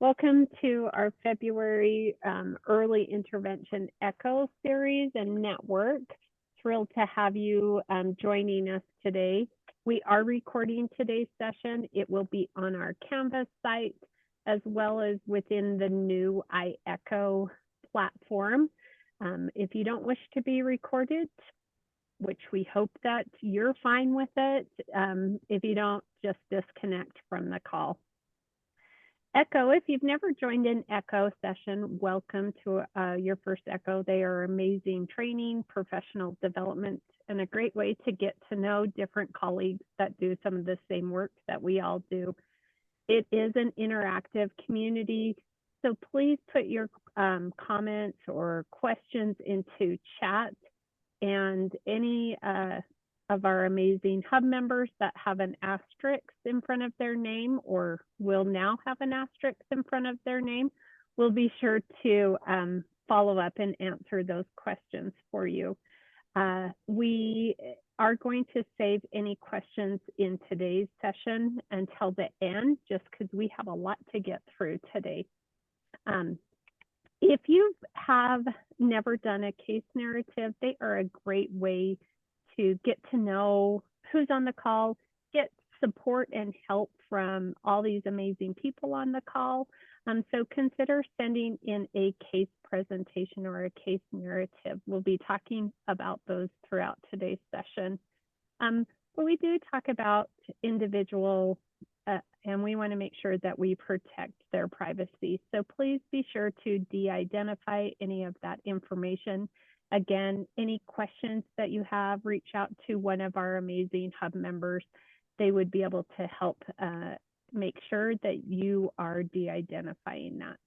Welcome to our February early intervention ECHO series and network. Thrilled to have you joining us today. We are recording today's session. It will be on our Canvas site as well as within the new iEcho platform. If you don't wish to be recorded, which we hope that you're fine with it, if you don't, just disconnect from the call. ECHO, if you've never joined an ECHO session, welcome to your first ECHO. They are amazing training, professional development, and a great way to get to know different colleagues that do some of the same work that we all do. It is an interactive community, so please put your comments or questions into chat, and any of our amazing hub members that have an asterisk in front of their name or will now have an asterisk in front of their name, we'll be sure to follow up and answer those questions for you. We are going to save any questions in today's session until the end, just because we have a lot to get through today. If you have never done a case narrative, they are a great way to get to know who's on the call, get support and help from all these amazing people on the call. So consider sending in a case presentation or a case narrative. We'll be talking about those throughout today's session. But we do talk about individual, and we want to make sure that we protect their privacy. So please be sure to de-identify any of that information. Again, any questions that you have, reach out to one of our amazing hub members. They would be able to help make sure that you are de-identifying that.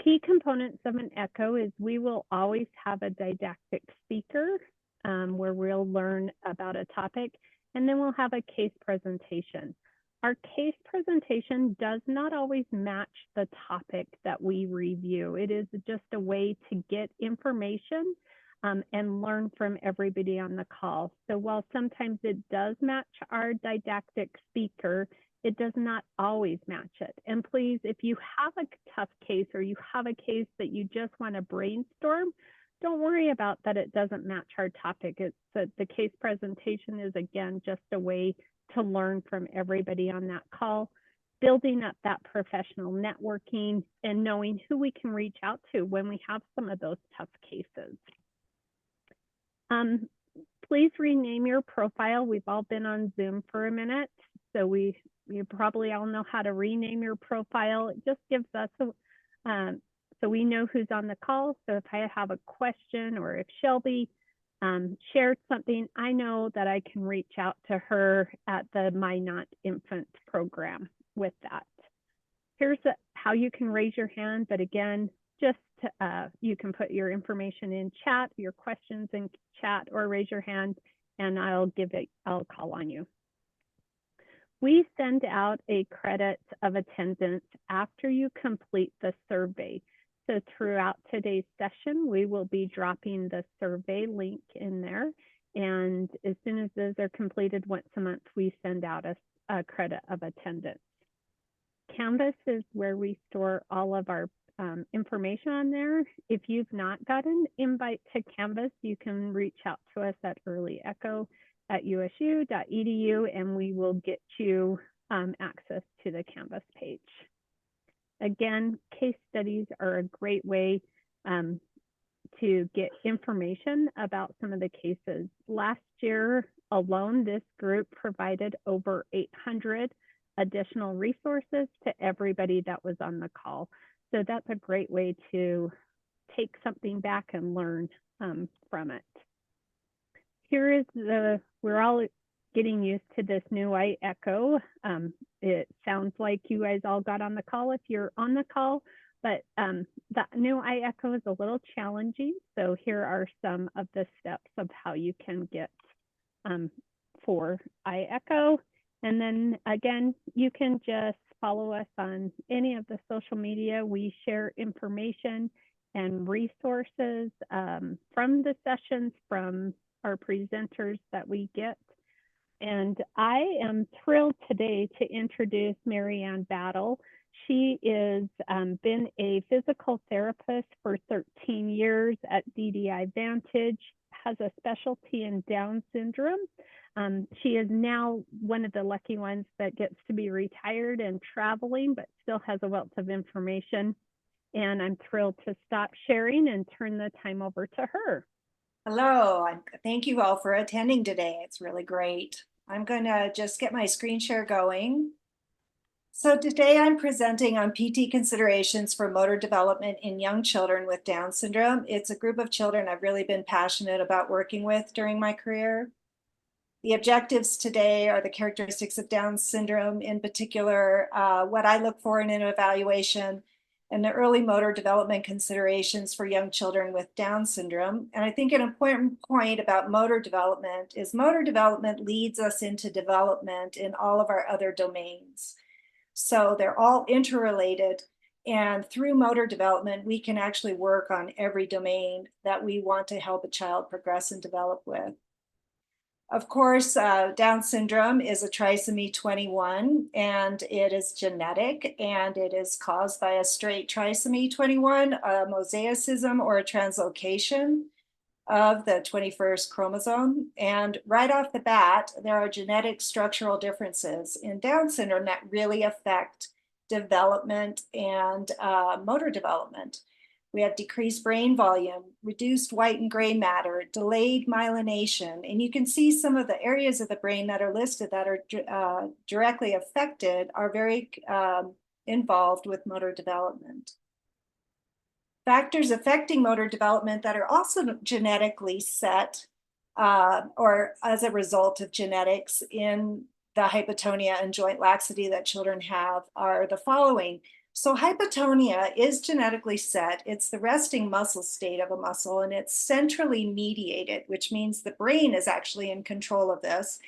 Key components of an ECHO is we will always have a didactic speaker where we'll learn about a topic, and then we'll have a case presentation. Our case presentation does not always match the topic that we review. It is just a way to get information and learn from everybody on the call. So while sometimes it does match our didactic speaker, it does not always match it. And please, if you have a tough case or you have a case that you just want to brainstorm, don't worry about that it doesn't match our topic. It's that the case presentation is, again, just a way to learn from everybody on that call, building up that professional networking and knowing who we can reach out to when we have some of those tough cases. Please rename your profile. We've all been on Zoom for a minute, so you probably all know how to rename your profile. It just gives us so we know who's on the call. So if I have a question or if Shelby shared something, I know that I can reach out to her at the My Not Infant program with that. Here's how you can raise your hand, but again, just you can put your information in chat, your questions in chat, or raise your hand and I'll call on you. We send out a credit of attendance after you complete the survey. So throughout today's session, we will be dropping the survey link in there. And as soon as those are completed once a month, we send out a credit of attendance. Canvas is where we store all of our information on there. If you've not got an invite to Canvas, you can reach out to us at earlyecho@usu.edu and we will get you access to the Canvas page. Again, case studies are a great way to get information about some of the cases. Last year alone, this group provided over 800 additional resources to everybody that was on the call. So that's a great way to take something back and learn from it. Here is we're all getting used to this new iEcho. It sounds like you guys all got on the call if you're on the call, but the new iEcho is a little challenging. So here are some of the steps of how you can get for iEcho. And then again, you can just follow us on any of the social media. We share information and resources from the sessions, from our presenters that we get. And I am thrilled today to introduce Marianne Battle. She is been a physical therapist for 13 years at DDI Vantage, has a specialty in Down syndrome. She is now one of the lucky ones that gets to be retired and traveling, but still has a wealth of information. And I'm thrilled to stop sharing and turn the time over to her. Hello, thank you all for attending today. It's really great. I'm going to just get my screen share going. So today I'm presenting on PT considerations for motor development in young children with Down syndrome. It's a group of children I've really been passionate about working with during my career. The objectives today are the characteristics of Down syndrome, in particular, what I look for in an evaluation, and the early motor development considerations for young children with Down syndrome. And I think an important point about motor development is motor development leads us into development in all of our other domains. So they're all interrelated. And through motor development, we can actually work on every domain that we want to help a child progress and develop with. Of course, Down syndrome is a trisomy 21, and it is genetic, and it is caused by a straight trisomy 21, a mosaicism or a translocation of the 21st chromosome. And right off the bat, there are genetic structural differences in Down syndrome that really affect development and motor development. We have decreased brain volume, reduced white and gray matter, delayed myelination, and you can see some of the areas of the brain that are listed that are directly affected are very involved with motor development. Factors affecting motor development that are also genetically set or as a result of genetics in the hypotonia and joint laxity that children have are the following. So hypotonia is genetically set. It's the resting muscle state of a muscle, and it's centrally mediated, which means the brain is actually in control of this.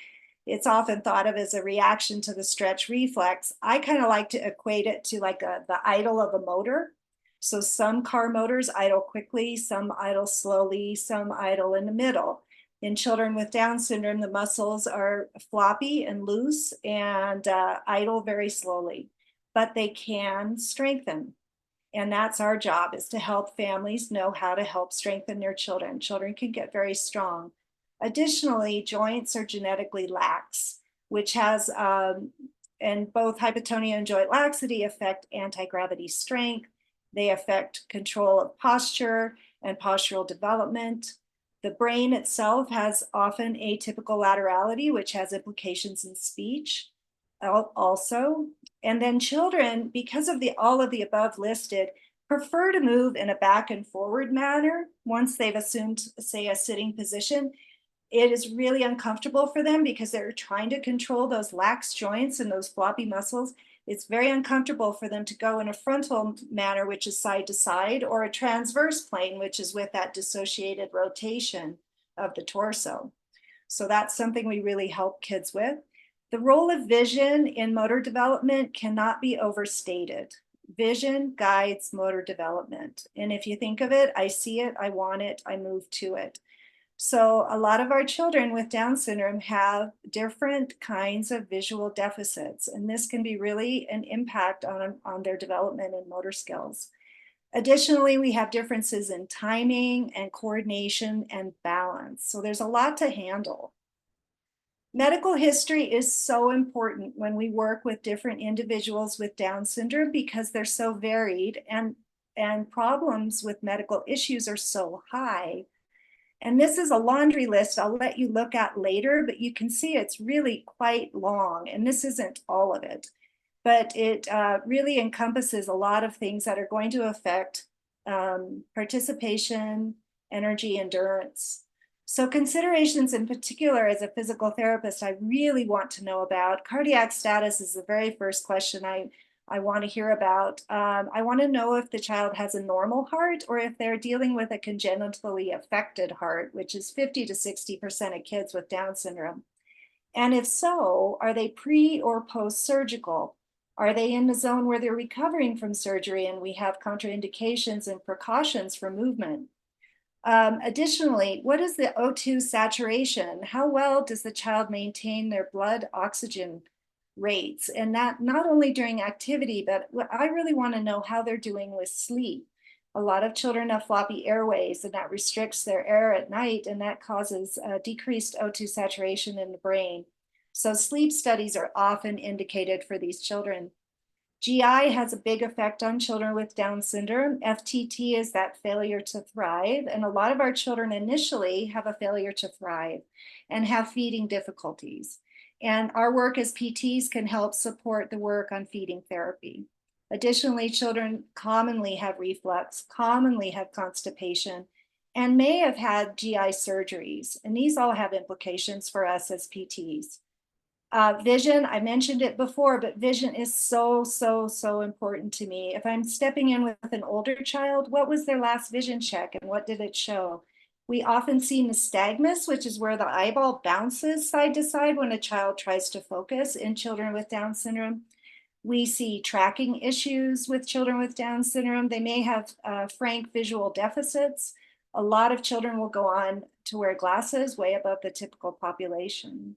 It's often thought of as a reaction to the stretch reflex. I kind of like to equate it to like the idle of a motor. So some car motors idle quickly, some idle slowly, some idle in the middle. In children with Down syndrome, the muscles are floppy and loose and idle very slowly, but they can strengthen. And that's our job, is to help families know how to help strengthen their children. Children can get very strong. Additionally, joints are genetically lax, which has, and both hypotonia and joint laxity affect anti-gravity strength. They affect control of posture and postural development. The brain itself has often atypical laterality, which has implications in speech also. And then children, because of all of the above listed, prefer to move in a back and forward manner once they've assumed, say, a sitting position. It is really uncomfortable for them because they're trying to control those lax joints and those floppy muscles. It's very uncomfortable for them to go in a frontal manner, which is side to side, or a transverse plane, which is with that dissociated rotation of the torso. So that's something we really help kids with. The role of vision in motor development cannot be overstated. Vision guides motor development. And if you think of it, I see it, I want it, I move to it. So a lot of our children with Down syndrome have different kinds of visual deficits, and this can be really an impact on their development and motor skills. Additionally, we have differences in timing and coordination and balance. So there's a lot to handle. Medical history is so important when we work with different individuals with Down syndrome because they're so varied and problems with medical issues are so high. And this is a laundry list I'll let you look at later, but you can see it's really quite long, and this isn't all of it. But it really encompasses a lot of things that are going to affect participation, energy, endurance. So considerations in particular as a physical therapist, I really want to know about. Cardiac status is the very first question I want to hear about. I want to know if the child has a normal heart or if they're dealing with a congenitally affected heart, which is 50 to 60% of kids with Down syndrome. And if so, are they pre or post-surgical? Are they in the zone where they're recovering from surgery and we have contraindications and precautions for movement? Additionally, what is the O2 saturation? How well does the child maintain their blood oxygen rates, and that not only during activity, but I really want to know how they're doing with sleep. A lot of children have floppy airways, and that restricts their air at night, and that causes decreased O2 saturation in the brain. So sleep studies are often indicated for these children. GI has a big effect on children with Down syndrome. FTT is that failure to thrive. And a lot of our children initially have a failure to thrive and have feeding difficulties. And our work as PTs can help support the work on feeding therapy. Additionally, children commonly have reflux, commonly have constipation, and may have had GI surgeries. And these all have implications for us as PTs. Vision, I mentioned it before, but vision is so, so, so important to me. If I'm stepping in with an older child, what was their last vision check and what did it show? We often see nystagmus, which is where the eyeball bounces side to side when a child tries to focus in children with Down syndrome. We see tracking issues with children with Down syndrome. They may have frank visual deficits. A lot of children will go on to wear glasses way above the typical population.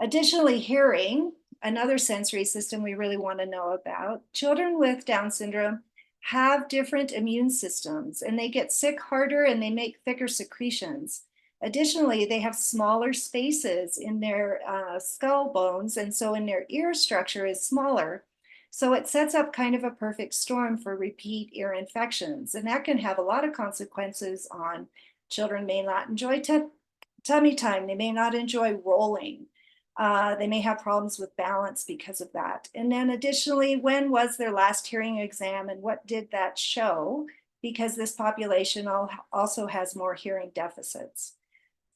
Additionally, hearing, another sensory system we really want to know about. Children with Down syndrome have different immune systems, and they get sick harder and they make thicker secretions. Additionally, they have smaller spaces in their skull bones, and so in their ear structure is smaller. So it sets up kind of a perfect storm for repeat ear infections, and that can have a lot of consequences on children. May not enjoy tummy time. They may not enjoy rolling. They may have problems with balance because of that. And then additionally, when was their last hearing exam and what did that show? Because this population also has more hearing deficits.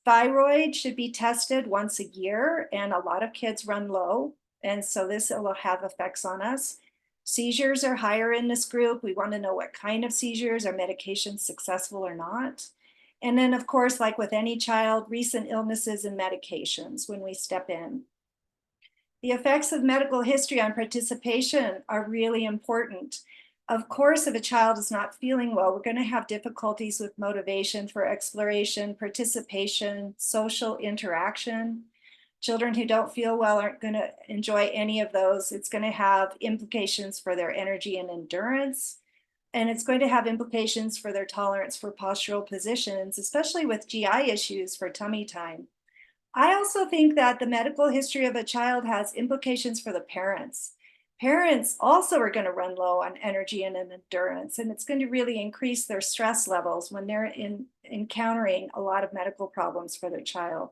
Thyroid should be tested once a year, and a lot of kids run low. And so this will have effects on us. Seizures are higher in this group. We want to know what kind of seizures, are medications successful or not? And then, of course, like with any child, recent illnesses and medications when we step in. The effects of medical history on participation are really important. Of course, if a child is not feeling well, we're going to have difficulties with motivation for exploration, participation, social interaction. Children who don't feel well aren't going to enjoy any of those. It's going to have implications for their energy and endurance. And it's going to have implications for their tolerance for postural positions, especially with GI issues for tummy time. I also think that the medical history of a child has implications for the parents. Parents also are going to run low on energy and endurance, and it's going to really increase their stress levels when they're encountering a lot of medical problems for their child.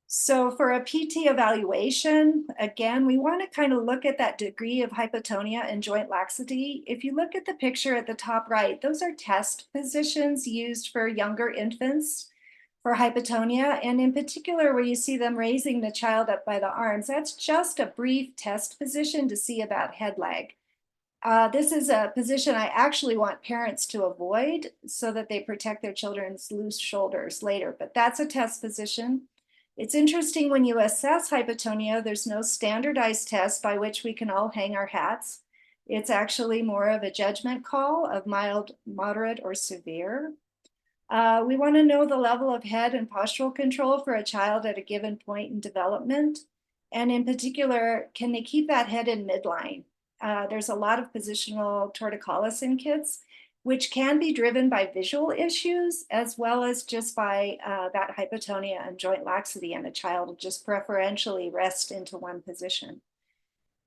So for a PT evaluation, again, we want to kind of look at that degree of hypotonia and joint laxity. If you look at the picture at the top right, those are test positions used for younger infants for hypotonia. And in particular, where you see them raising the child up by the arms, that's just a brief test position to see about head lag. This is a position I actually want parents to avoid so that they protect their children's loose shoulders later, but that's a test position. It's interesting when you assess hypotonia, there's no standardized test by which we can all hang our hats. It's actually more of a judgment call of mild, moderate, or severe. We want to know the level of head and postural control for a child at a given point in development. And in particular, can they keep that head in midline? There's a lot of positional torticollis in kids, which can be driven by visual issues as well as just by that hypotonia and joint laxity, and a child will just preferentially rest into one position.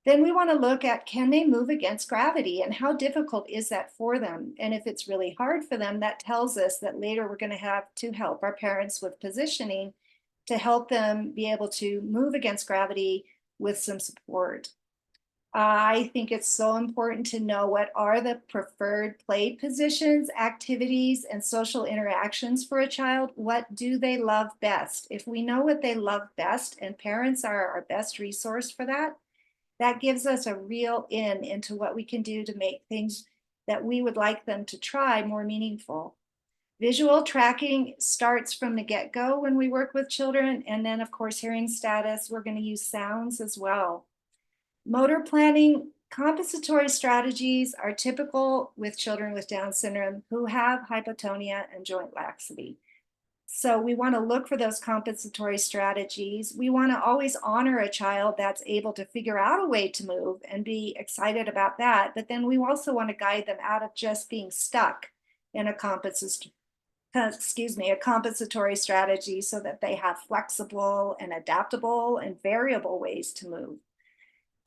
Then we want to look at, can they move against gravity and how difficult is that for them? And if it's really hard for them, that tells us that later we're going to have to help our parents with positioning to help them be able to move against gravity with some support. I think it's so important to know what are the preferred play positions, activities, and social interactions for a child. What do they love best? If we know what they love best, and parents are our best resource for that, that gives us a real in into what we can do to make things that we would like them to try more meaningful. Visual tracking starts from the get-go when we work with children, and then of course hearing status, we're going to use sounds as well. Motor planning, compensatory strategies are typical with children with Down syndrome who have hypotonia and joint laxity. So we want to look for those compensatory strategies. We want to always honor a child that's able to figure out a way to move and be excited about that. But then we also want to guide them out of just being stuck in a compensatory strategy so that they have flexible and adaptable and variable ways to move.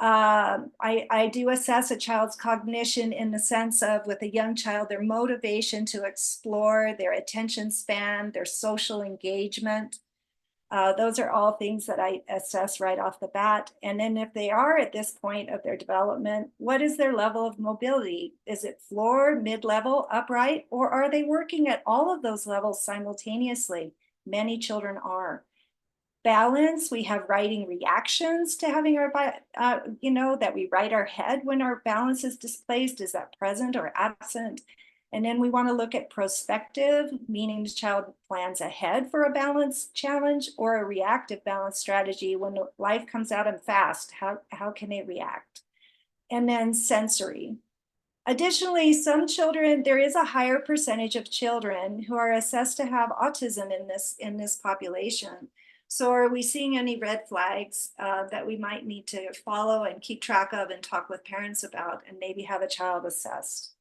I do assess a child's cognition in the sense of, with a young child, their motivation to explore, their attention span, their social engagement. Those are all things that I assess right off the bat. And then if they are at this point of their development, what is their level of mobility? Is it floor, mid-level, upright, or are they working at all of those levels simultaneously? Many children are. Balance, we have writing reactions to having our, that we write our head when our balance is displaced. Is that present or absent? And then we want to look at prospective, meaning the child plans ahead for a balance challenge, or a reactive balance strategy when life comes at them fast. How can they react? And then sensory. Additionally, some children, there is a higher percentage of children who are assessed to have autism in this population. So are we seeing any red flags that we might need to follow and keep track of and talk with parents about, and maybe have a child assessed?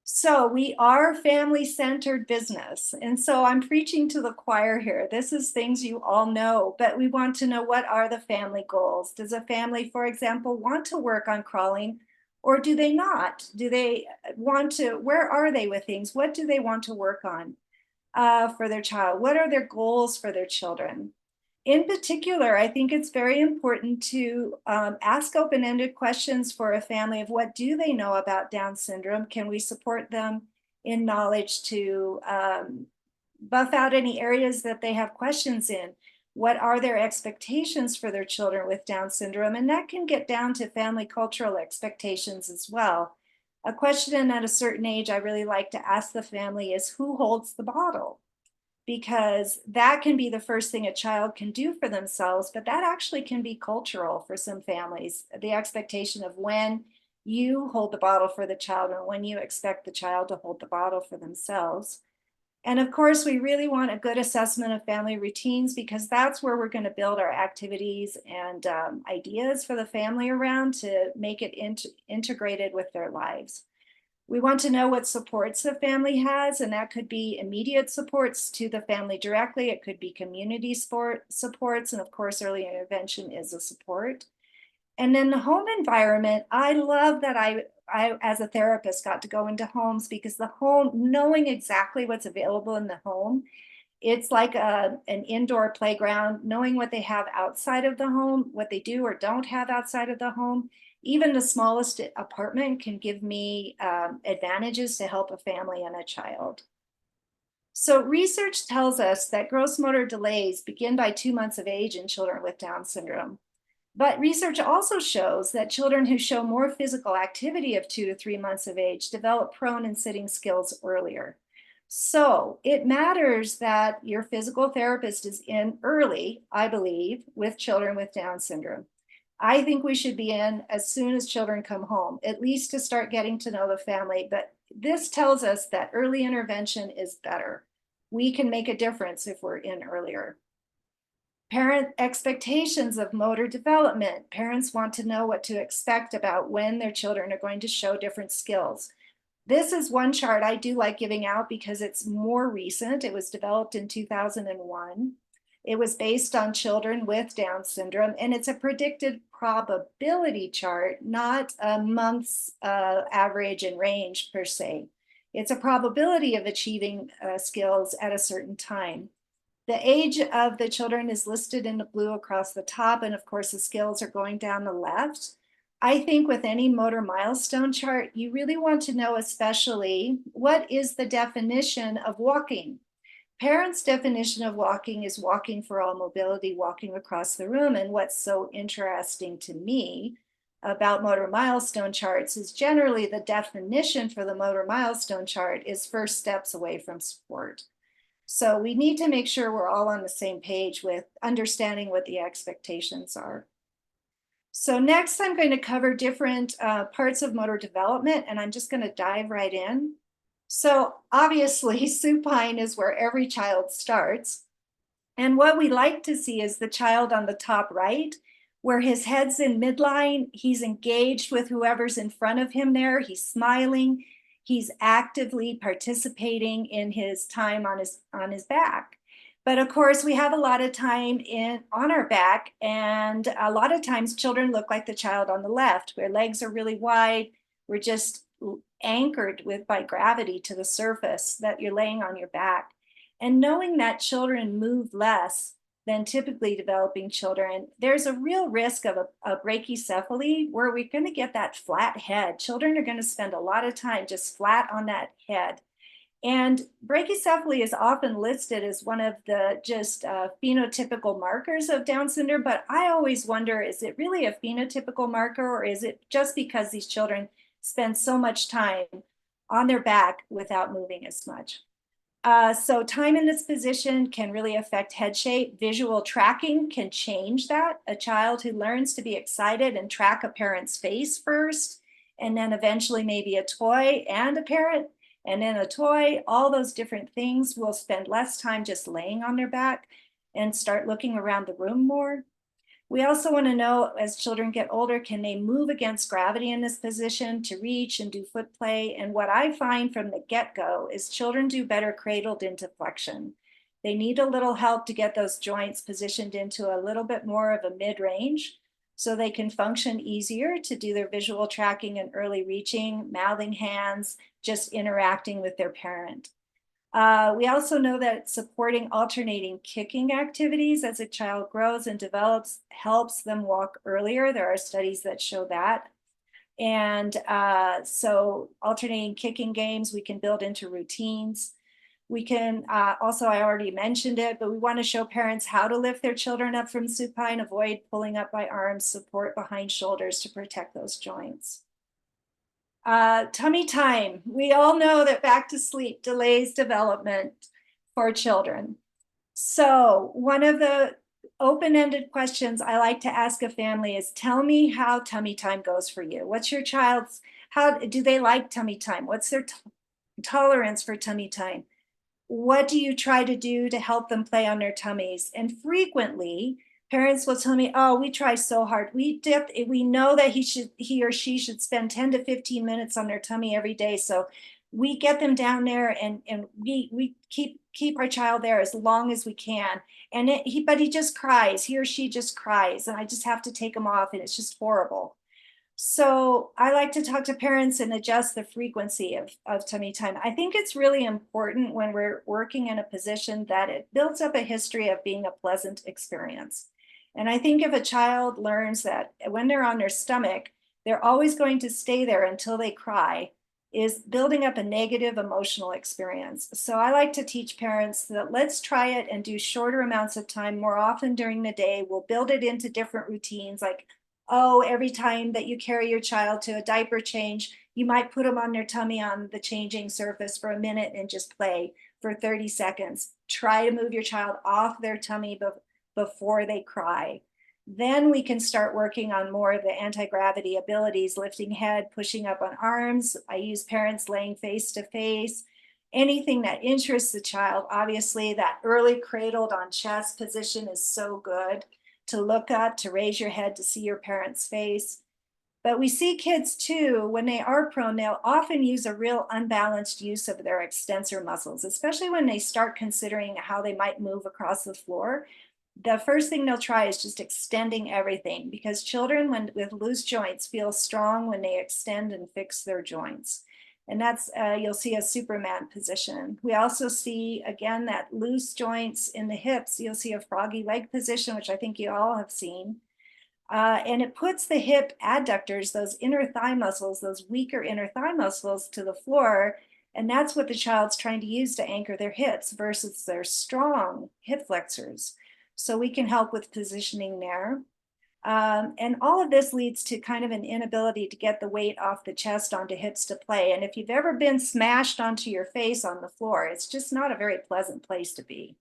So we are family-centered business. And so I'm preaching to the choir here. This is things you all know, but we want to know, what are the family goals? Does a family, for example, want to work on crawling, or do they not? Do they want to, where are they with things? What do they want to work on for their child? What are their goals for their children? In particular, I think it's very important to ask open-ended questions for a family of, what do they know about Down syndrome? Can we support them in knowledge to buff out any areas that they have questions in? What are their expectations for their children with Down syndrome? And that can get down to family cultural expectations as well. A question at a certain age I really like to ask the family is, who holds the bottle? Because that can be the first thing a child can do for themselves, but that actually can be cultural for some families. The expectation of when you hold the bottle for the child, and when you expect the child to hold the bottle for themselves. And of course, we really want a good assessment of family routines, because that's where we're going to build our activities and ideas for the family around to make it integrated with their lives. We want to know what supports the family has, and that could be immediate supports to the family directly. It could be community supports, and of course, early intervention is a support. And then the home environment, I love that I as a therapist got to go into homes, because the home, knowing exactly what's available in the home, it's like an indoor playground, knowing what they have outside of the home, what they do or don't have outside of the home. Even the smallest apartment can give me advantages to help a family and a child. So research tells us that gross motor delays begin by 2 months of age in children with Down syndrome. But research also shows that children who show more physical activity of 2 to 3 months of age develop prone and sitting skills earlier. So it matters that your physical therapist is in early, I believe, with children with Down syndrome. I think we should be in as soon as children come home, at least to start getting to know the family. But this tells us that early intervention is better. We can make a difference if we're in earlier. Parent expectations of motor development. Parents want to know what to expect about when their children are going to show different skills. This is one chart I do like giving out because it's more recent. It was developed in 2001. It was based on children with Down syndrome, and it's a predicted probability chart, not a month's average and range per se. It's a probability of achieving skills at a certain time. The age of the children is listed in the blue across the top, and of course the skills are going down the left. I think with any motor milestone chart, you really want to know especially, what is the definition of walking? Parents' definition of walking is walking for all mobility, walking across the room. And what's so interesting to me about motor milestone charts is generally the definition for the motor milestone chart is first steps away from support. So we need to make sure we're all on the same page with understanding what the expectations are. So next, I'm going to cover different parts of motor development, and I'm just going to dive right in. So obviously supine is where every child starts. And what we like to see is the child on the top right, where his head's in midline, he's engaged with whoever's in front of him there, he's smiling, he's actively participating in his time on his back. But of course, we have a lot of time on our back, and a lot of times children look like the child on the left, where legs are really wide, we're just anchored by gravity to the surface that you're laying on your back. And knowing that children move less than typically developing children, there's a real risk of a brachycephaly where we're going to get that flat head. Children are going to spend a lot of time just flat on that head. And brachycephaly is often listed as one of the just phenotypical markers of Down syndrome, but I always wonder, is it really a phenotypical marker, or is it just because these children spend so much time on their back without moving as much? So time in this position can really affect head shape. Visual tracking can change that. A child who learns to be excited and track a parent's face first, and then eventually maybe a toy and a parent, and then a toy, all those different things, will spend less time just laying on their back and start looking around the room more. We also want to know, as children get older, can they move against gravity in this position to reach and do foot play? And what I find from the get-go is children do better cradled into flexion. They need a little help to get those joints positioned into a little bit more of a mid-range so they can function easier to do their visual tracking and early reaching, mouthing hands, just interacting with their parent. We also know that supporting alternating kicking activities as a child grows and develops helps them walk earlier. There are studies that show that. And so alternating kicking games we can build into routines. We can also, I already mentioned it, but we want to show parents how to lift their children up from supine, avoid pulling up by arms, support behind shoulders to protect those joints. Tummy time. We all know that back to sleep delays development for children. So one of the open-ended questions I like to ask a family is, tell me how tummy time goes for you. What's your child's, how do they like tummy time? What's their tolerance for tummy time? What do you try to do to help them play on their tummies? And frequently, parents will tell me, oh, we try so hard. We know that he or she should spend 10 to 15 minutes on their tummy every day. So we get them down there, and we keep our child there as long as we can. And but he just cries, he or she just cries, and I just have to take him off, and it's just horrible. So I like to talk to parents and adjust the frequency of tummy time. I think it's really important when we're working in a position that it builds up a history of being a pleasant experience. And I think if a child learns that when they're on their stomach, they're always going to stay there until they cry, is building up a negative emotional experience. So I like to teach parents that let's try it and do shorter amounts of time more often during the day. We'll build it into different routines, like, oh, every time that you carry your child to a diaper change, you might put them on their tummy on the changing surface for a minute and just play for 30 seconds. Try to move your child off their tummy before they cry. Then we can start working on more of the anti-gravity abilities, lifting head, pushing up on arms. I use parents laying face to face. Anything that interests the child. Obviously, that early cradled on chest position is so good. To look up, to raise your head to see your parent's face. But we see kids too, when they are prone, they'll often use a real unbalanced use of their extensor muscles, especially when they start considering how they might move across the floor. The first thing they'll try is just extending everything, because children with loose joints feel strong when they extend and fix their joints. And that's, you'll see a Superman position. We also see, again, that loose joints in the hips. You'll see a froggy leg position, which I think you all have seen. And it puts the hip adductors, those inner thigh muscles, those weaker inner thigh muscles, to the floor. And that's what the child's trying to use to anchor their hips versus their strong hip flexors. So we can help with positioning there. And all of this leads to kind of an inability to get the weight off the chest onto hips to play. And if you've ever been smashed onto your face on the floor, it's just not a very pleasant place to be.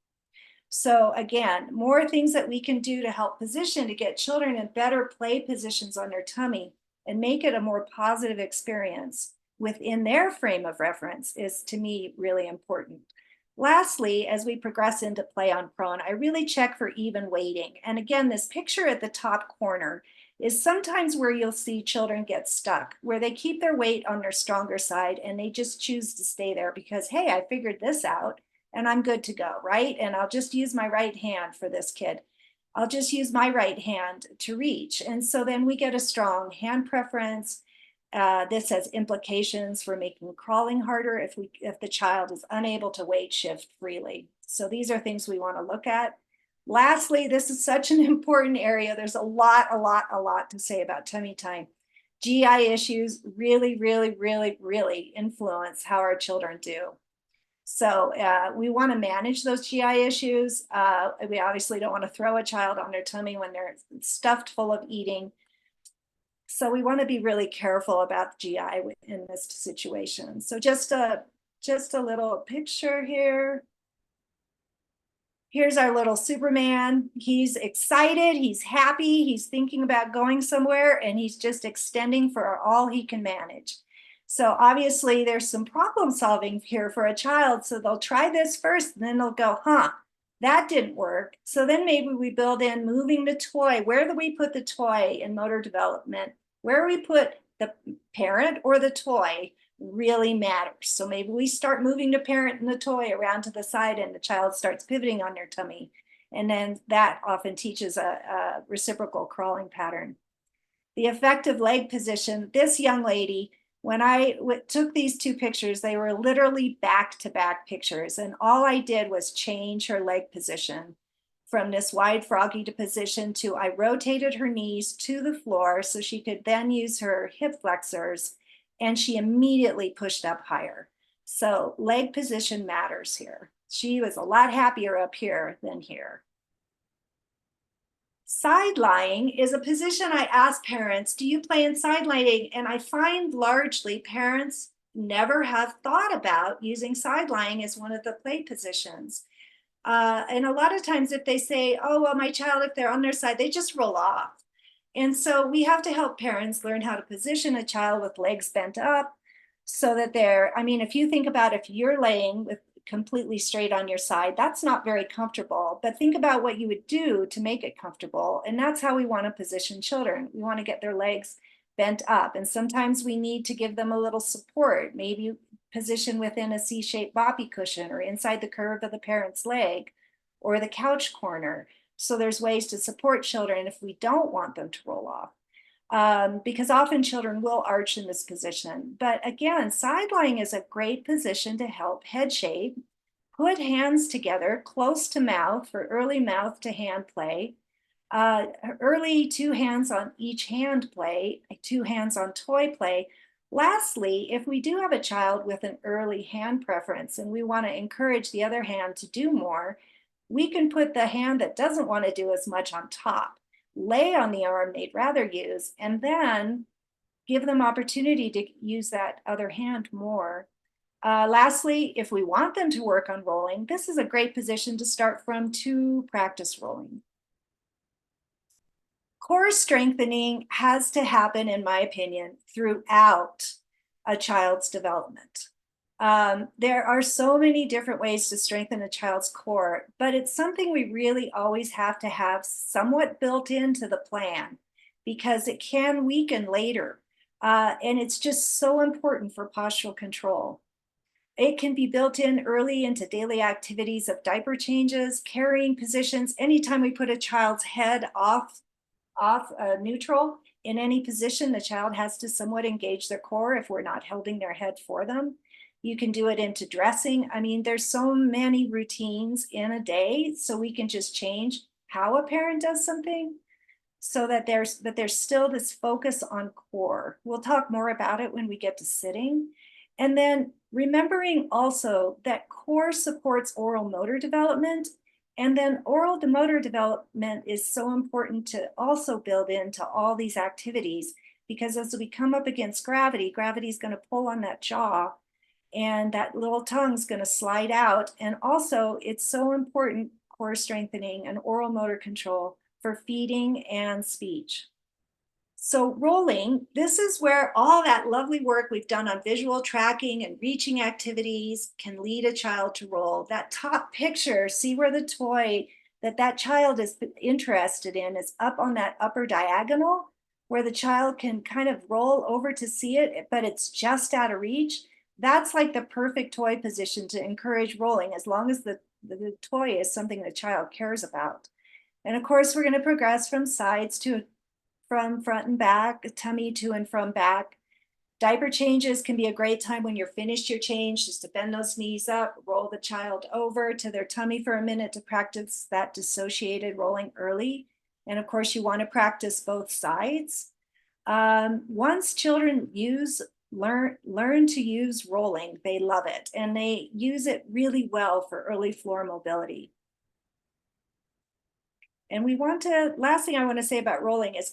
So again, more things that we can do to help position to get children in better play positions on their tummy and make it a more positive experience. within their frame of reference is, to me, really important. Lastly, as we progress into play on prone, I really check for even weighting. And again, this picture at the top corner is sometimes where you'll see children get stuck, where they keep their weight on their stronger side and they just choose to stay there because, hey, I figured this out and I'm good to go, right? And I'll just use my right hand for this kid. I'll just use my right hand to reach. And so then we get a strong hand preference. This has implications for making crawling harder if the child is unable to weight shift freely. So these are things we want to look at. Lastly, this is such an important area. There's a lot to say about tummy time. GI issues really, really influence how our children do. So we want to manage those GI issues. We obviously don't want to throw a child on their tummy when they're stuffed full of eating. So we want to be really careful about GI in this situation. So just a little picture here. Here's our little Superman. He's excited, he's happy, he's thinking about going somewhere, and he's just extending for all he can manage. So obviously there's some problem solving here for a child. So they'll try this first, and then they'll go, that didn't work. So then maybe we build in moving the toy. Where do we put the toy in motor development? Where we put the parent or the toy really matters. So maybe we start moving the parent and the toy around to the side and the child starts pivoting on their tummy. And then that often teaches a reciprocal crawling pattern. The effective leg position, this young lady, when I took these two pictures, they were literally back-to-back pictures. And all I did was change her leg position from this wide froggy position to I rotated her knees to the floor so she could then use her hip flexors, and she immediately pushed up higher. So leg position matters here. She was a lot happier up here than here. Side lying is a position I ask parents, do you play in side lying? And I find largely parents never have thought about using side lying as one of the play positions. And a lot of times if they say, oh, well, my child, if they're on their side, they just roll off. And so we have to help parents learn how to position a child with legs bent up so that if you think about if you're laying with completely straight on your side, that's not very comfortable, but think about what you would do to make it comfortable. And that's how we want to position children. We want to get their legs bent up. And sometimes we need to give them a little support, maybe position within a C-shaped boppy cushion or inside the curve of the parent's leg or the couch corner. So there's ways to support children if we don't want them to roll off. Because often children will arch in this position. But again, side lying is a great position to help head shape. Put hands together close to mouth for early mouth to hand play. Early 2 hands on each hand play, 2 hands on toy play. Lastly, if we do have a child with an early hand preference and we want to encourage the other hand to do more, we can put the hand that doesn't want to do as much on top, lay on the arm they'd rather use, and then give them opportunity to use that other hand more. Lastly, if we want them to work on rolling, this is a great position to start from to practice rolling. Core strengthening has to happen, in my opinion, throughout a child's development. There are so many different ways to strengthen a child's core, but it's something we really always have to have somewhat built into the plan because it can weaken later. And it's just so important for postural control. It can be built in early into daily activities of diaper changes, carrying positions. Anytime we put a child's head off neutral in any position, the child has to somewhat engage their core if we're not holding their head for them. You can do it into dressing. I mean, there's so many routines in a day, so we can just change how a parent does something so that there's still this focus on core. We'll talk more about it when we get to sitting. And then remembering also that core supports oral motor development. And then oral to motor development is so important to also build into all these activities because as we come up against gravity, gravity is going to pull on that jaw and that little tongue's going to slide out. And also it's so important, core strengthening and oral motor control for feeding and speech. So rolling, this is where all that lovely work we've done on visual tracking and reaching activities can lead a child to roll. That top picture, see where the toy that child is interested in is up on that upper diagonal, where the child can kind of roll over to see it, but it's just out of reach. That's like the perfect toy position to encourage rolling, as long as the toy is something the child cares about. And of course, we're going to progress from sides to from front and back, tummy to and from back. Diaper changes can be a great time when you're finished your change, just to bend those knees up, roll the child over to their tummy for a minute to practice that dissociated rolling early. And of course, you want to practice both sides. Once children learn to use rolling, they love it, and they use it really well for early floor mobility. And last thing I want to say about rolling is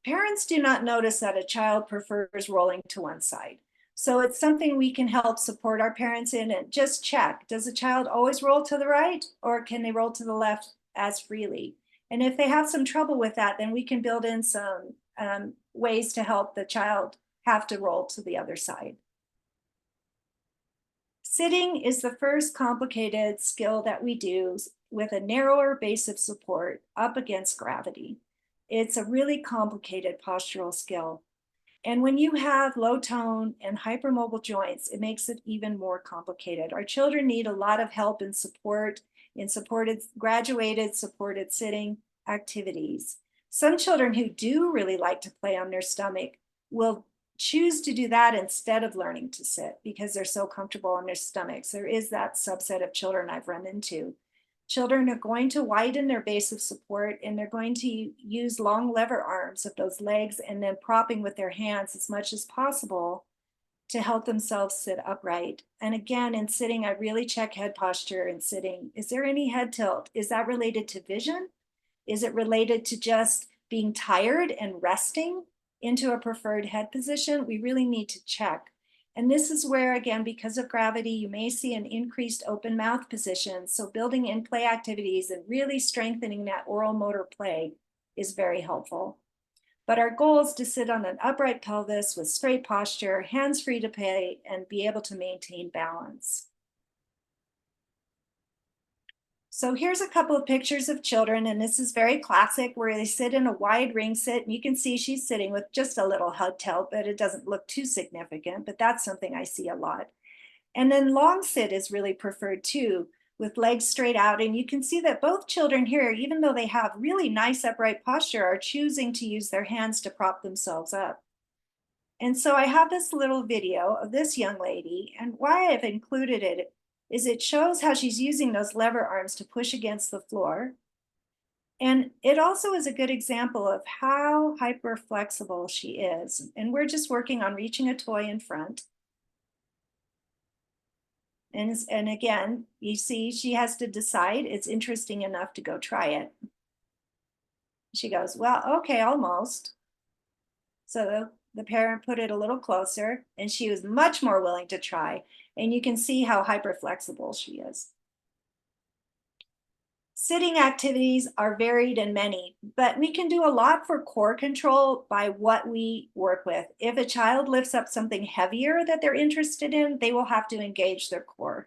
parents do not notice that a child prefers rolling to one side. So it's something we can help support our parents in, and just check, does a child always roll to the right, or can they roll to the left as freely? And if they have some trouble with that, then we can build in some ways to help the child have to roll to the other side. Sitting is the first complicated skill that we do with a narrower base of support up against gravity. It's a really complicated postural skill. And when you have low tone and hypermobile joints, it makes it even more complicated. Our children need a lot of help and support in graduated supported sitting activities. Some children who do really like to play on their stomach will choose to do that instead of learning to sit because they're so comfortable on their stomachs. There is that subset of children I've run into. Children are going to widen their base of support, and they're going to use long lever arms of those legs and then propping with their hands as much as possible to help themselves sit upright. And again, in sitting, I really check head posture in sitting. Is there any head tilt? Is that related to vision? Is it related to just being tired and resting into a preferred head position? We really need to check. And this is where, again, because of gravity, you may see an increased open mouth position. So building in play activities and really strengthening that oral motor play is very helpful. But our goal is to sit on an upright pelvis with straight posture, hands free to play, and be able to maintain balance. So here's a couple of pictures of children, and this is very classic, where they sit in a wide ring sit, and you can see she's sitting with just a little head tilt, but it doesn't look too significant, but that's something I see a lot. And then long sit is really preferred too, with legs straight out, and you can see that both children here, even though they have really nice upright posture, are choosing to use their hands to prop themselves up. And so I have this little video of this young lady, and why I've included it is it shows how she's using those lever arms to push against the floor. And it also is a good example of how hyper flexible she is. And we're just working on reaching a toy in front. And again, you see, she has to decide it's interesting enough to go try it. She goes, well, okay, almost. So the parent put it a little closer, and she was much more willing to try. And you can see how hyper flexible she is. Sitting activities are varied and many, but we can do a lot for core control by what we work with. If a child lifts up something heavier that they're interested in, they will have to engage their core.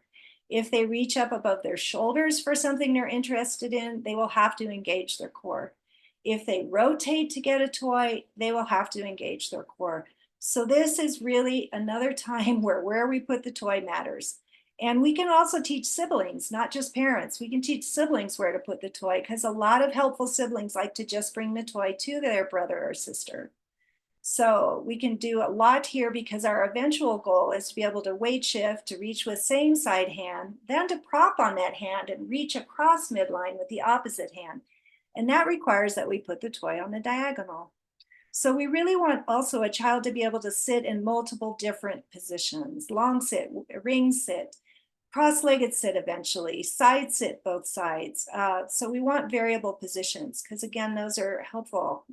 If they reach up above their shoulders for something they're interested in, they will have to engage their core. If they rotate to get a toy, they will have to engage their core. So this is really another time where we put the toy matters. And we can also teach siblings, not just parents. We can teach siblings where to put the toy, because a lot of helpful siblings like to just bring the toy to their brother or sister. So we can do a lot here, because our eventual goal is to be able to weight shift, to reach with same side hand, then to prop on that hand and reach across midline with the opposite hand. And that requires that we put the toy on the diagonal. So we really want also a child to be able to sit in multiple different positions: long sit, ring sit, cross-legged sit eventually, side sit both sides. So we want variable positions, because again, those are helpful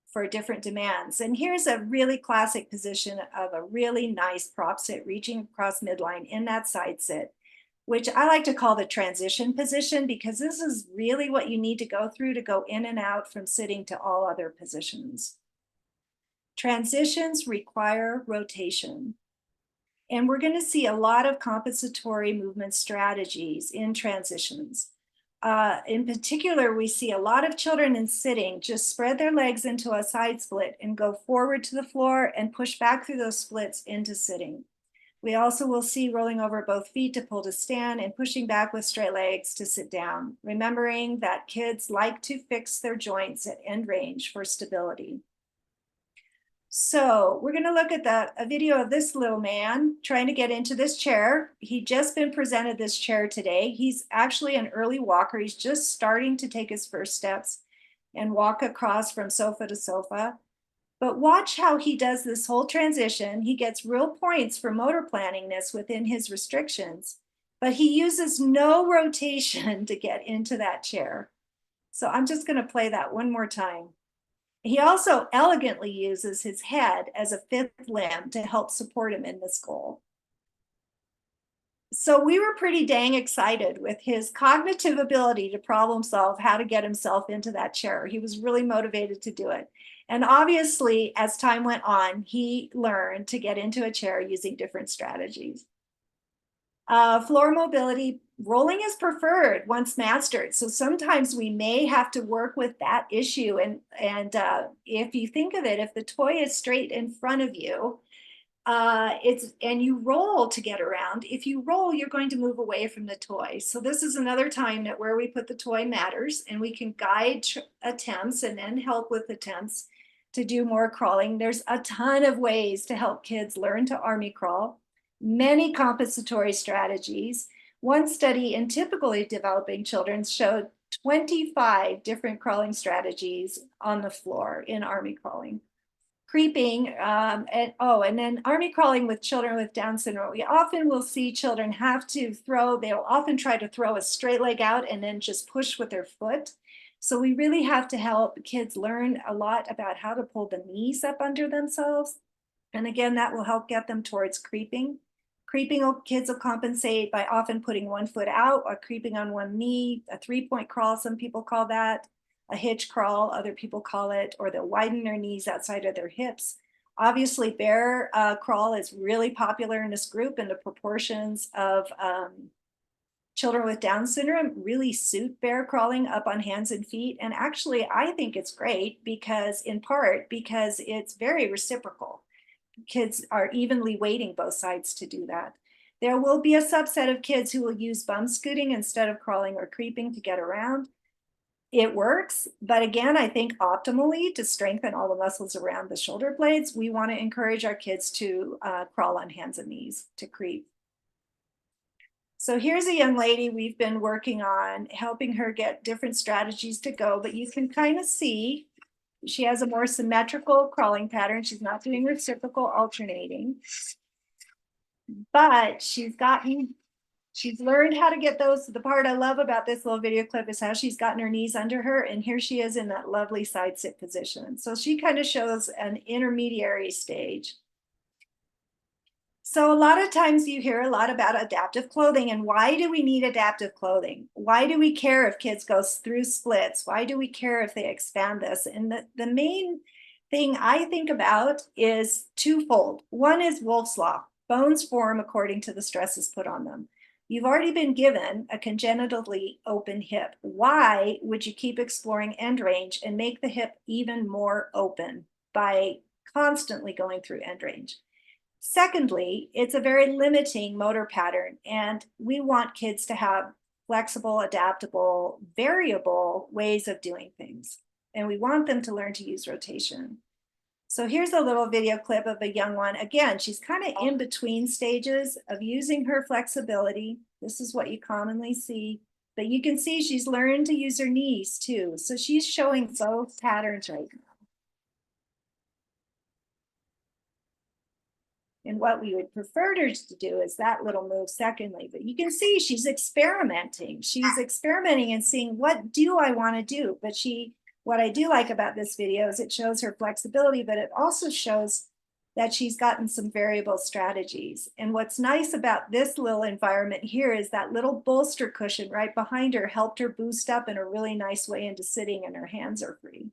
for different demands. And here's a really classic position of a really nice prop sit reaching across midline in that side sit, which I like to call the transition position, because this is really what you need to go through to go in and out from sitting to all other positions. Transitions require rotation. And we're going to see a lot of compensatory movement strategies in transitions. In particular, we see a lot of children in sitting just spread their legs into a side split and go forward to the floor and push back through those splits into sitting. We also will see rolling over both feet to pull to stand and pushing back with straight legs to sit down, remembering that kids like to fix their joints at end range for stability. So we're going to look at a video of this little man trying to get into this chair. He just been presented this chair today. He's actually an early walker. He's just starting to take his first steps and walk across from sofa to sofa. But watch how he does this whole transition. He gets real points for motor planningness within his restrictions, but he uses no rotation to get into that chair. So I'm just going to play that one more time. He also elegantly uses his head as a fifth limb to help support him in this goal. So we were pretty dang excited with his cognitive ability to problem solve how to get himself into that chair. He was really motivated to do it. And obviously, as time went on, he learned to get into a chair using different strategies. Floor mobility, rolling is preferred once mastered. So sometimes we may have to work with that issue. And if you think of it, if the toy is straight in front of you, and you roll to get around. If you roll, you're going to move away from the toy. So this is another time that where we put the toy matters, and we can guide attempts and then help with attempts to do more crawling. There's a ton of ways to help kids learn to army crawl, many compensatory strategies. One study in typically developing children showed 25 different crawling strategies on the floor in army crawling. Creeping, and then army crawling with children with Down syndrome. We often will see children have to throw, they'll often try to throw a straight leg out and then just push with their foot. So we really have to help kids learn a lot about how to pull the knees up under themselves. And again, that will help get them towards creeping. Kids will compensate by often putting one foot out or creeping on one knee, a 3-point crawl, some people call that. A hitch crawl, other people call it, or they'll widen their knees outside of their hips. Obviously, bear crawl is really popular in this group, and the proportions of children with Down syndrome really suit bear crawling up on hands and feet. And actually, I think it's great because, in part, because it's very reciprocal. Kids are evenly weighting both sides to do that. There will be a subset of kids who will use bum scooting instead of crawling or creeping to get around. It works, but again, I think optimally to strengthen all the muscles around the shoulder blades, we want to encourage our kids to crawl on hands and knees to creep. So here's a young lady we've been working on, helping her get different strategies to go, but you can kind of see she has a more symmetrical crawling pattern. She's not doing reciprocal alternating, but she's learned how to get those. The part I love about this little video clip is how she's gotten her knees under her, and here she is in that lovely side sit position. So she kind of shows an intermediary stage. So a lot of times you hear a lot about adaptive clothing, and why do we need adaptive clothing? Why do we care if kids go through splits? Why do we care if they expand this? And the main thing I think about is twofold. One is Wolff's Law. Bones form according to the stresses put on them. You've already been given a congenitally open hip. Why would you keep exploring end range and make the hip even more open by constantly going through end range? Secondly, it's a very limiting motor pattern, and we want kids to have flexible, adaptable, variable ways of doing things. And we want them to learn to use rotation. So here's a little video clip of a young one. Again, she's kind of in between stages of using her flexibility. This is what you commonly see, but you can see she's learned to use her knees too. So she's showing both patterns right now. And what we would prefer her to do is that little move secondly, but you can see she's experimenting. She's experimenting and seeing, what do I want to do? But what I do like about this video is it shows her flexibility, but it also shows that she's gotten some variable strategies. And what's nice about this little environment here is that little bolster cushion right behind her helped her boost up in a really nice way into sitting, and her hands are free.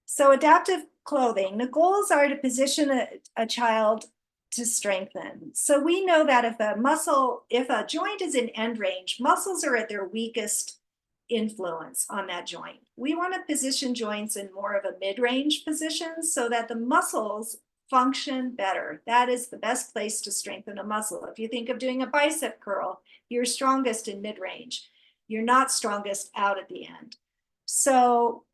So adaptive clothing, the goals are to position a child to strengthen. So we know that if a joint is in end range, muscles are at their weakest influence on that joint. We want to position joints in more of a mid-range position so that the muscles function better. That is the best place to strengthen a muscle. If you think of doing a bicep curl, you're strongest in mid-range. You're not strongest out at the end. So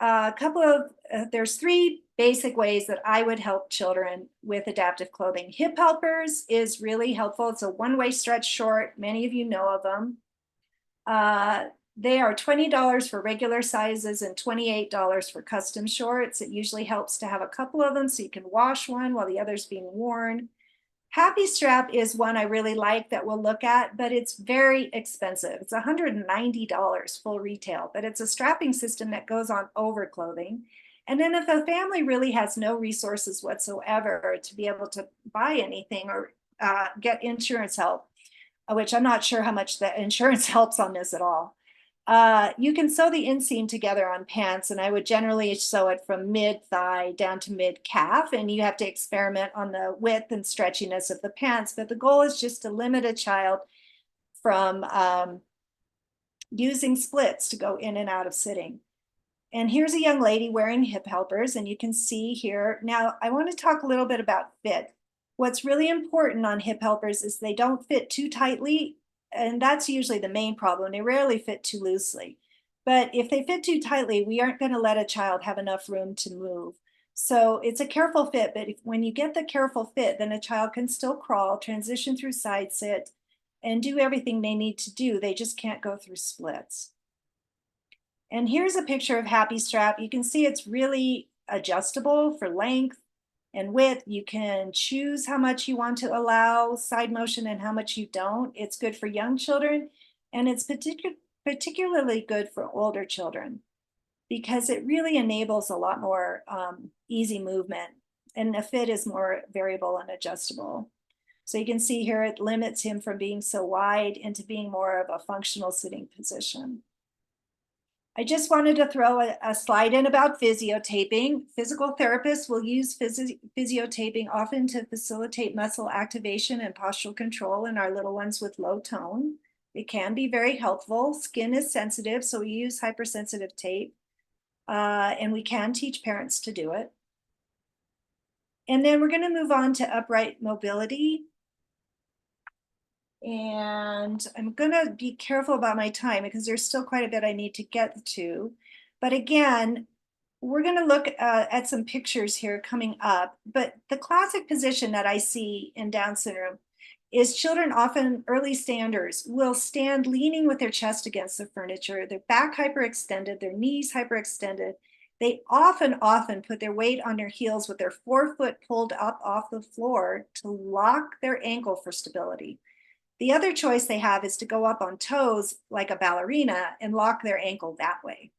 there's three basic ways that I would help children with adaptive clothing. Hip helpers is really helpful. It's a one-way stretch short. Many of you know of them. They are $20 for regular sizes and $28 for custom shorts. It usually helps to have a couple of them so you can wash one while the other's being worn. Happy Strap is one I really like that we'll look at, but it's very expensive. It's $190 full retail, but it's a strapping system that goes on over clothing. And then if a family really has no resources whatsoever to be able to buy anything or get insurance help, which I'm not sure how much the insurance helps on this at all, you can sew the inseam together on pants, and I would generally sew it from mid-thigh down to mid-calf, and you have to experiment on the width and stretchiness of the pants, but the goal is just to limit a child from using splits to go in and out of sitting. And here's a young lady wearing hip helpers, and you can see here. Now, I want to talk a little bit about fit. What's really important on hip helpers is they don't fit too tightly, and that's usually the main problem. They rarely fit too loosely. But if they fit too tightly, we aren't going to let a child have enough room to move. So it's a careful fit, but when you get the careful fit, then a child can still crawl, transition through side sit, and do everything they need to do. They just can't go through splits. And here's a picture of Happy Strap. You can see it's really adjustable for length and width. You can choose how much you want to allow side motion and how much you don't. It's good for young children, and it's particularly good for older children because it really enables a lot more easy movement, and the fit is more variable and adjustable. So you can see here it limits him from being so wide into being more of a functional sitting position. I just wanted to throw a slide in about physiotaping. Physical therapists will use physiotaping often to facilitate muscle activation and postural control in our little ones with low tone. It can be very helpful. Skin is sensitive, so we use hypersensitive tape, and we can teach parents to do it. And then we're going to move on to upright mobility. And I'm going to be careful about my time because there's still quite a bit I need to get to. But again, we're going to look at some pictures here coming up. But the classic position that I see in Down syndrome is children, often early standers, will stand leaning with their chest against the furniture, their back hyperextended, their knees hyperextended. They often put their weight on their heels with their forefoot pulled up off the floor to lock their ankle for stability. The other choice they have is to go up on toes like a ballerina and lock their ankle that way.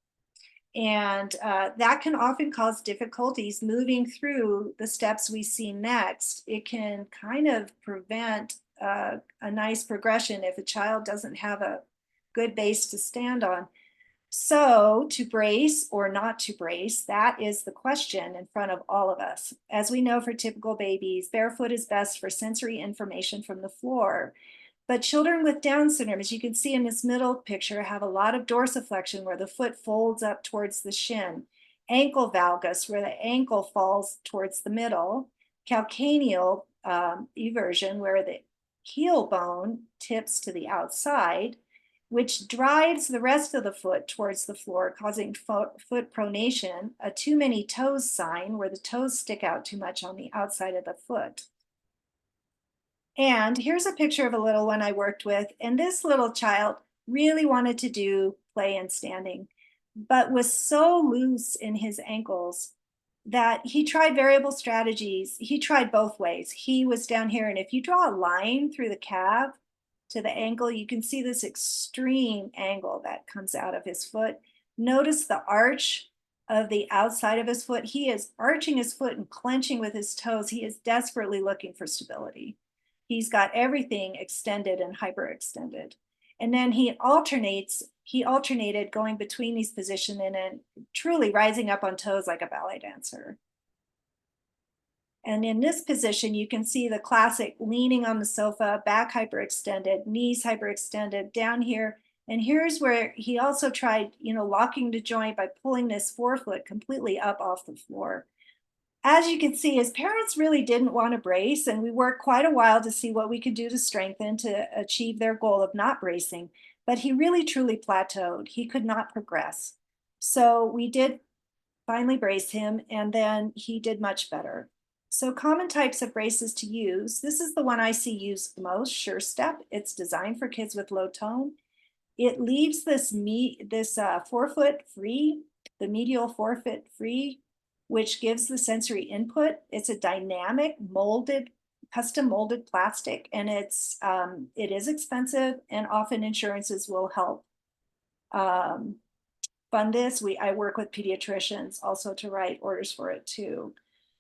And that can often cause difficulties moving through the steps we see next. It can kind of prevent a nice progression if a child doesn't have a good base to stand on. So to brace or not to brace, that is the question in front of all of us. As we know, for typical babies, barefoot is best for sensory information from the floor. But children with Down syndrome, as you can see in this middle picture, have a lot of dorsiflexion where the foot folds up towards the shin, ankle valgus where the ankle falls towards the middle, calcaneal eversion where the heel bone tips to the outside, which drives the rest of the foot towards the floor, causing foot pronation, a too many toes sign where the toes stick out too much on the outside of the foot. And here's a picture of a little one I worked with. And this little child really wanted to do play and standing, but was so loose in his ankles that he tried variable strategies. He tried both ways. He was down here, and if you draw a line through the calf to the ankle, you can see this extreme angle that comes out of his foot. Notice the arch of the outside of his foot. He is arching his foot and clenching with his toes. He is desperately looking for stability. He's got everything extended and hyperextended. And then he alternated going between these positions and then truly rising up on toes like a ballet dancer. And in this position, you can see the classic leaning on the sofa, back hyperextended, knees hyperextended down here. And here's where he also tried, locking the joint by pulling this forefoot completely up off the floor. As you can see, his parents really didn't want to brace, and we worked quite a while to see what we could do to strengthen to achieve their goal of not bracing. But he really truly plateaued. He could not progress. So we did finally brace him, and then he did much better. So common types of braces to use. This is the one I see used the most, Sure Step. It's designed for kids with low tone. It leaves this forefoot free, the medial forefoot free, which gives the sensory input. It's a dynamic molded, custom molded plastic, and it is expensive, and often insurances will help fund this. I work with pediatricians also to write orders for it too.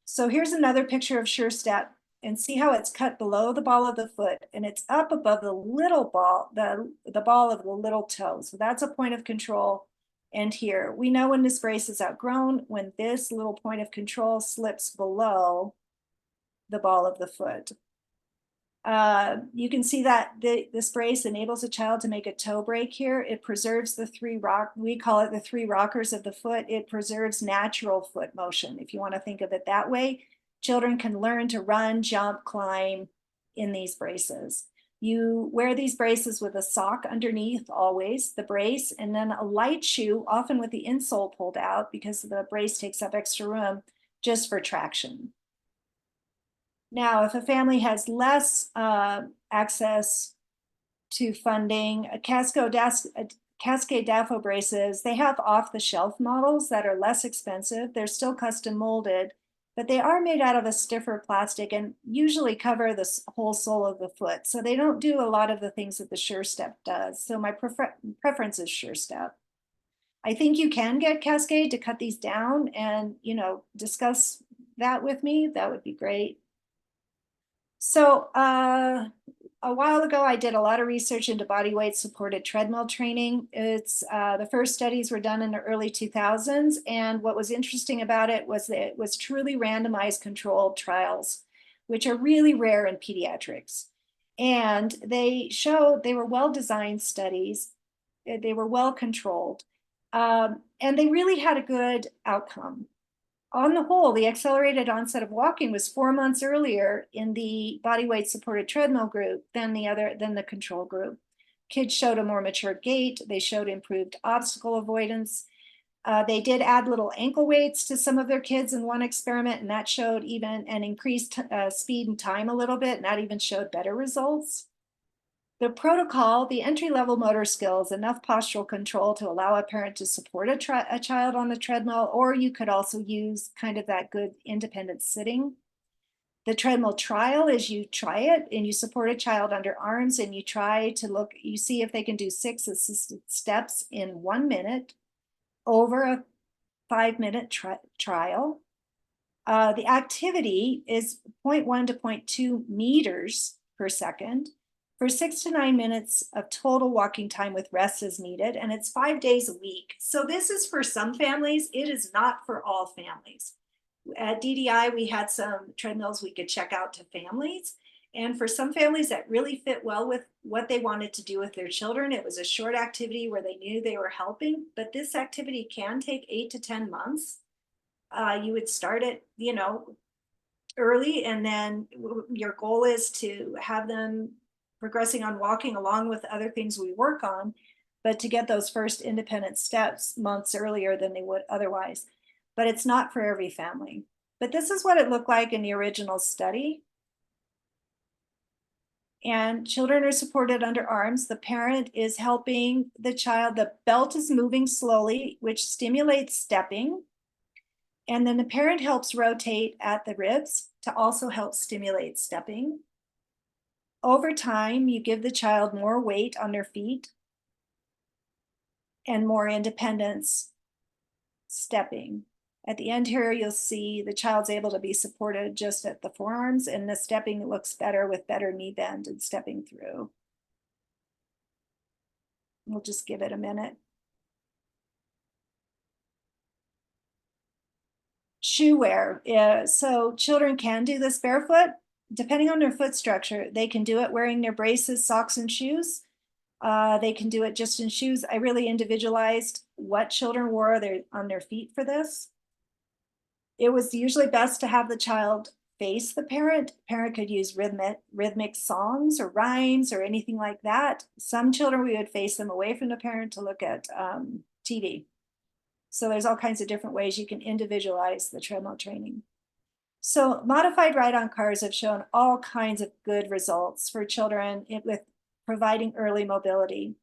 So here's another picture of Sure Step, and see how it's cut below the ball of the foot and it's up above the little ball, the ball of the little toe. So that's a point of control. And here we know when this brace is outgrown, when this little point of control slips below the ball of the foot. You can see that this brace enables a child to make a toe break here. It preserves we call it the three rockers of the foot. It preserves natural foot motion. If you want to think of it that way, children can learn to run, jump, climb in these braces. You wear these braces with a sock underneath always, the brace, and then a light shoe, often with the insole pulled out because the brace takes up extra room just for traction. Now, if a family has less access to funding, Cascade DAFO braces, they have off-the-shelf models that are less expensive. They're still custom molded, but they are made out of a stiffer plastic and usually cover the whole sole of the foot. So they don't do a lot of the things that the Sure Step does. So my preference is Sure Step. I think you can get Cascade to cut these down and, discuss that with me. That would be great. So a while ago, I did a lot of research into body weight supported treadmill training. The first studies were done in the early 2000s. And what was interesting about it was that it was truly randomized controlled trials, which are really rare in pediatrics. And they showed they were well-designed studies. They were well controlled. And they really had a good outcome. On the whole, the accelerated onset of walking was 4 months earlier in the body weight supported treadmill group than the control group. Kids showed a more mature gait. They showed improved obstacle avoidance. They did add little ankle weights to some of their kids in one experiment, and that showed even an increased speed and time a little bit, and that even showed better results. The protocol, the entry-level motor skills, enough postural control to allow a parent to support a child on the treadmill, or you could also use kind of that good independent sitting. The treadmill trial is you try it and you support a child under arms and you see if they can do 6 assisted steps in 1 minute over a 5-minute trial. The activity is 0.1 to 0.2 meters per second for 6 to 9 minutes of total walking time with rest as needed, and it's 5 days a week. So this is for some families. It is not for all families. At DDI, we had some treadmills we could check out to families. And for some families that really fit well with what they wanted to do with their children, it was a short activity where they knew they were helping. But this activity can take 8 to 10 months. You would start it, early, and then your goal is to have them progressing on walking along with other things we work on, but to get those first independent steps months earlier than they would otherwise. But it's not for every family. But this is what it looked like in the original study. And children are supported under arms. The parent is helping the child. The belt is moving slowly, which stimulates stepping. And then the parent helps rotate at the ribs to also help stimulate stepping. Over time, you give the child more weight on their feet and more independence stepping. At the end here, you'll see the child's able to be supported just at the forearms, and the stepping looks better with better knee bend and stepping through. We'll just give it a minute. Shoe wear. So children can do this barefoot. Depending on their foot structure, they can do it wearing their braces, socks, and shoes. They can do it just in shoes. I really individualized what children wore on their feet for this. It was usually best to have the child face the parent. Parent could use rhythmic songs or rhymes or anything like that. Some children, we would face them away from the parent to look at TV. So there's all kinds of different ways you can individualize the treadmill training. So modified ride-on cars have shown all kinds of good results for children with providing early mobility.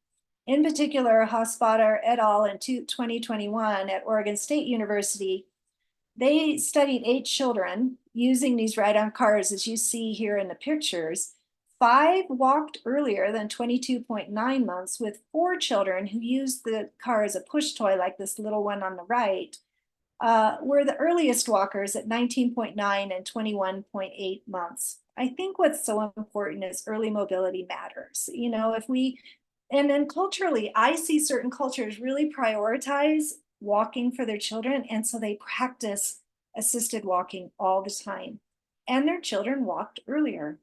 In particular, Hospotter et al. In 2021 at Oregon State University, they studied 8 children using these ride-on cars, as you see here in the pictures. 5 walked earlier than 22.9 months, with 4 children who used the car as a push toy, like this little one on the right, were the earliest walkers at 19.9 and 21.8 months. I think what's so important is early mobility matters. You know, and then culturally, I see certain cultures really prioritize walking for their children, and so they practice assisted walking all the time. And their children walked earlier.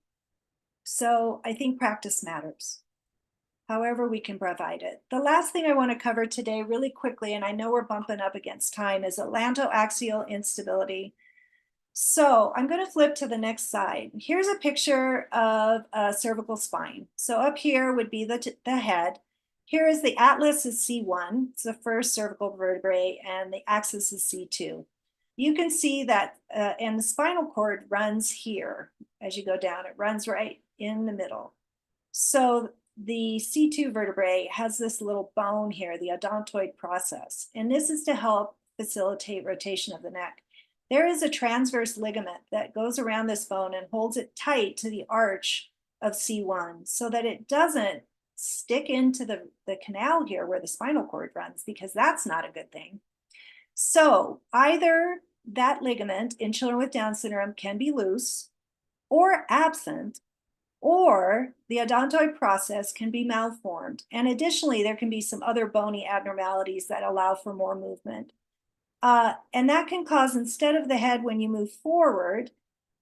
So I think practice matters, however we can provide it. The last thing I want to cover today really quickly, and I know we're bumping up against time, is atlantoaxial instability. So I'm going to flip to the next slide. Here's a picture of a cervical spine. So up here would be the head. Here is the atlas is C1, it's the first cervical vertebrae, and the axis is C2. You can see that, and the spinal cord runs here as you go down. It runs right in the middle. So the C2 vertebrae has this little bone here, the odontoid process, and this is to help facilitate rotation of the neck. There is a transverse ligament that goes around this bone and holds it tight to the arch of C1 so that it doesn't stick into the canal here where the spinal cord runs, because that's not a good thing. So either that ligament in children with Down syndrome can be loose or absent, or the odontoid process can be malformed. And additionally, there can be some other bony abnormalities that allow for more movement. And that can cause, instead of the head, when you move forward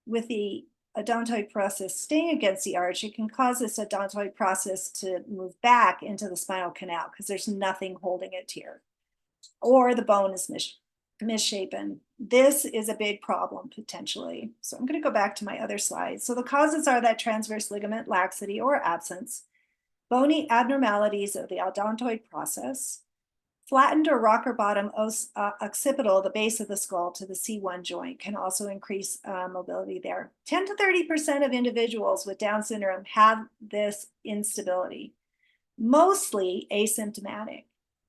with the odontoid process staying against the arch, it can cause this odontoid process to move back into the spinal canal because there's nothing holding it here. Or the bone is misshapen. This is a big problem potentially. So I'm going to go back to my other slide. So the causes are that transverse ligament laxity or absence, bony abnormalities of the odontoid process, flattened or rocker bottom occipital, the base of the skull, to the C1 joint can also increase mobility there. 10 to 30% of individuals with Down syndrome have this instability, mostly asymptomatic.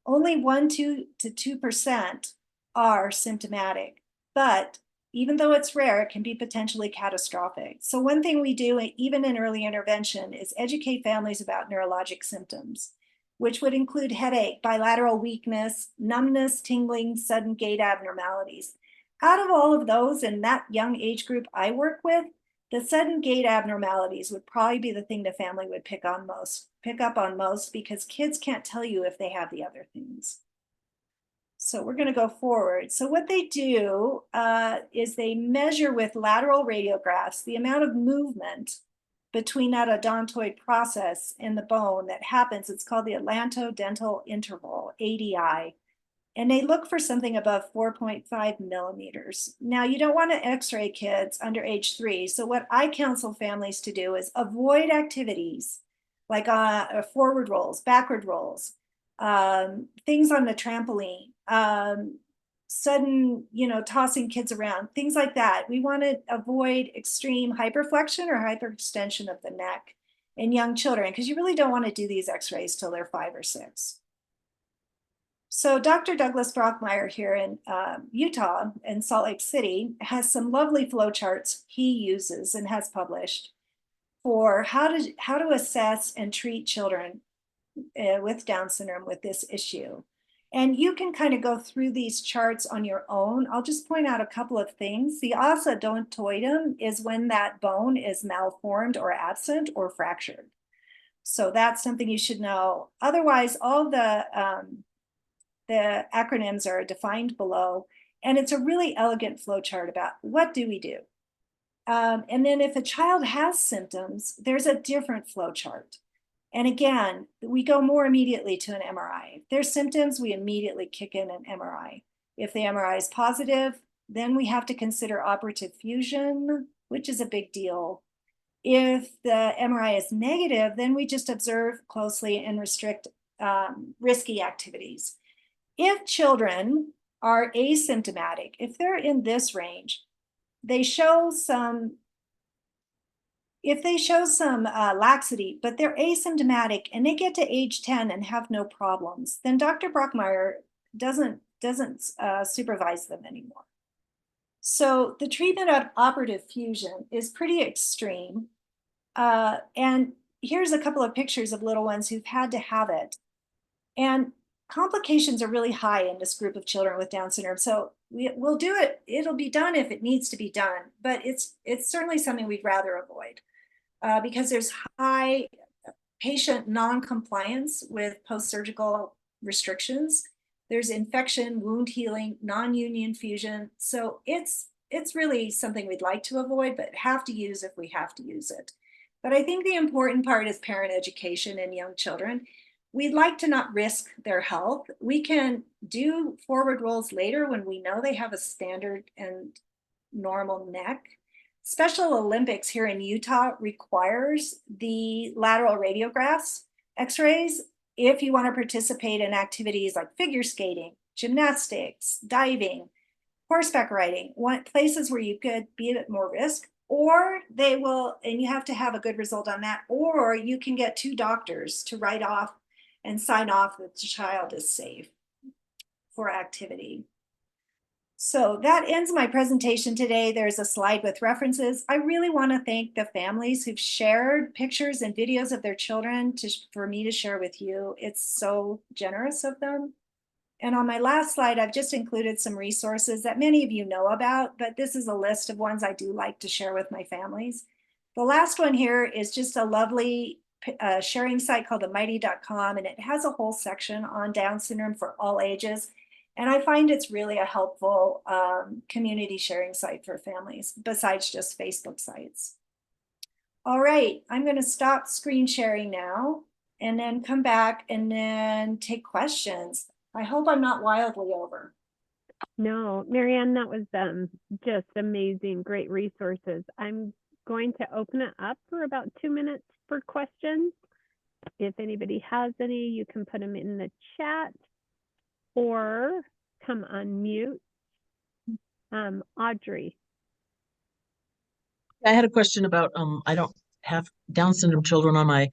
Only 1 to 2% are symptomatic, but even though it's rare, it can be potentially catastrophic. So one thing we do, even in early intervention, is educate families about neurologic symptoms, which would include headache, bilateral weakness, numbness, tingling, sudden gait abnormalities. Out of all of those in that young age group I work with, the sudden gait abnormalities would probably be the thing the family would pick up on most, because kids can't tell you if they have the other things. So we're going to go forward. So what they do is they measure with lateral radiographs the amount of movement between that odontoid process and the bone that happens. It's called the atlantodental interval, ADI. And they look for something above 4.5 millimeters. Now, you don't want to x-ray kids under age 3. So what I counsel families to do is avoid activities like forward rolls, backward rolls, things on the trampoline, sudden, tossing kids around, things like that. We want to avoid extreme hyperflexion or hyperextension of the neck in young children, because you really don't want to do these x-rays till they're 5 or 6. So Dr. Douglas Brockmeyer here in Utah and Salt Lake City has some lovely flow charts he uses and has published for how to assess and treat children with Down syndrome with this issue. And you can kind of go through these charts on your own. I'll just point out a couple of things. The ossa odontoidum is when that bone is malformed or absent or fractured. So that's something you should know. Otherwise, all the acronyms are defined below, and it's a really elegant flow chart about what do we do. And then if a child has symptoms, there's a different flow chart. And again, we go more immediately to an MRI. If there's symptoms, we immediately kick in an MRI. If the MRI is positive, then we have to consider operative fusion, which is a big deal. If the MRI is negative, then we just observe closely and restrict risky activities. If children are asymptomatic, if they're in this range, they show some, if they show some laxity, but they're asymptomatic and they get to age 10 and have no problems, then Dr. Brockmeyer doesn't supervise them anymore. So the treatment of operative fusion is pretty extreme. And here's a couple of pictures of little ones who've had to have it. And complications are really high in this group of children with Down syndrome. So we'll do it. It'll be done if it needs to be done, but it's certainly something we'd rather avoid because there's high patient non-compliance with post-surgical restrictions. There's infection, wound healing, non-union fusion. So it's really something we'd like to avoid, but have to use if we have to use it. But I think the important part is parent education in young children. We'd like to not risk their health. We can do forward rolls later when we know they have a standard and normal neck. Special Olympics here in Utah requires the lateral radiographs, x-rays, if you want to participate in activities like figure skating, gymnastics, diving, horseback riding, places where you could be at more risk, or they will, and you have to have a good result on that, or you can get 2 doctors to write off and sign off that the child is safe for activity. So that ends my presentation today. There's a slide with references. I really want to thank the families who've shared pictures and videos of their children for me to share with you. It's so generous of them. And on my last slide, I've just included some resources that many of you know about, but this is a list of ones I do like to share with my families. The last one here is just a lovely sharing site called themighty.com, and it has a whole section on Down syndrome for all ages. And I find it's really a helpful community sharing site for families besides just Facebook sites. All right, I'm going to stop screen sharing now and then come back and then take questions. I hope I'm not wildly over. No, Marianne, that was just amazing. Great resources. I'm going to open it up for about 2 minutes for questions. If anybody has any, you can put them in the chat or come unmute. Audrey. I had a question about, I don't have Down syndrome children on my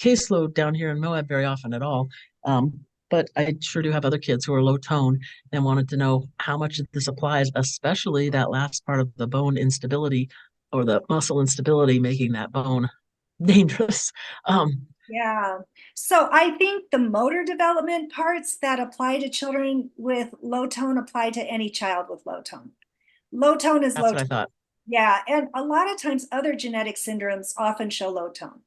caseload down here in Moab very often at all. But I sure do have other kids who are low tone and wanted to know how much this applies, especially that last part of the bone instability or the muscle instability, making that bone dangerous. Yeah, so I think the motor development parts that apply to children with low tone apply to any child with low tone. Low tone is That's low what I tone. thought. Yeah, and a lot of times other genetic syndromes often show low tone.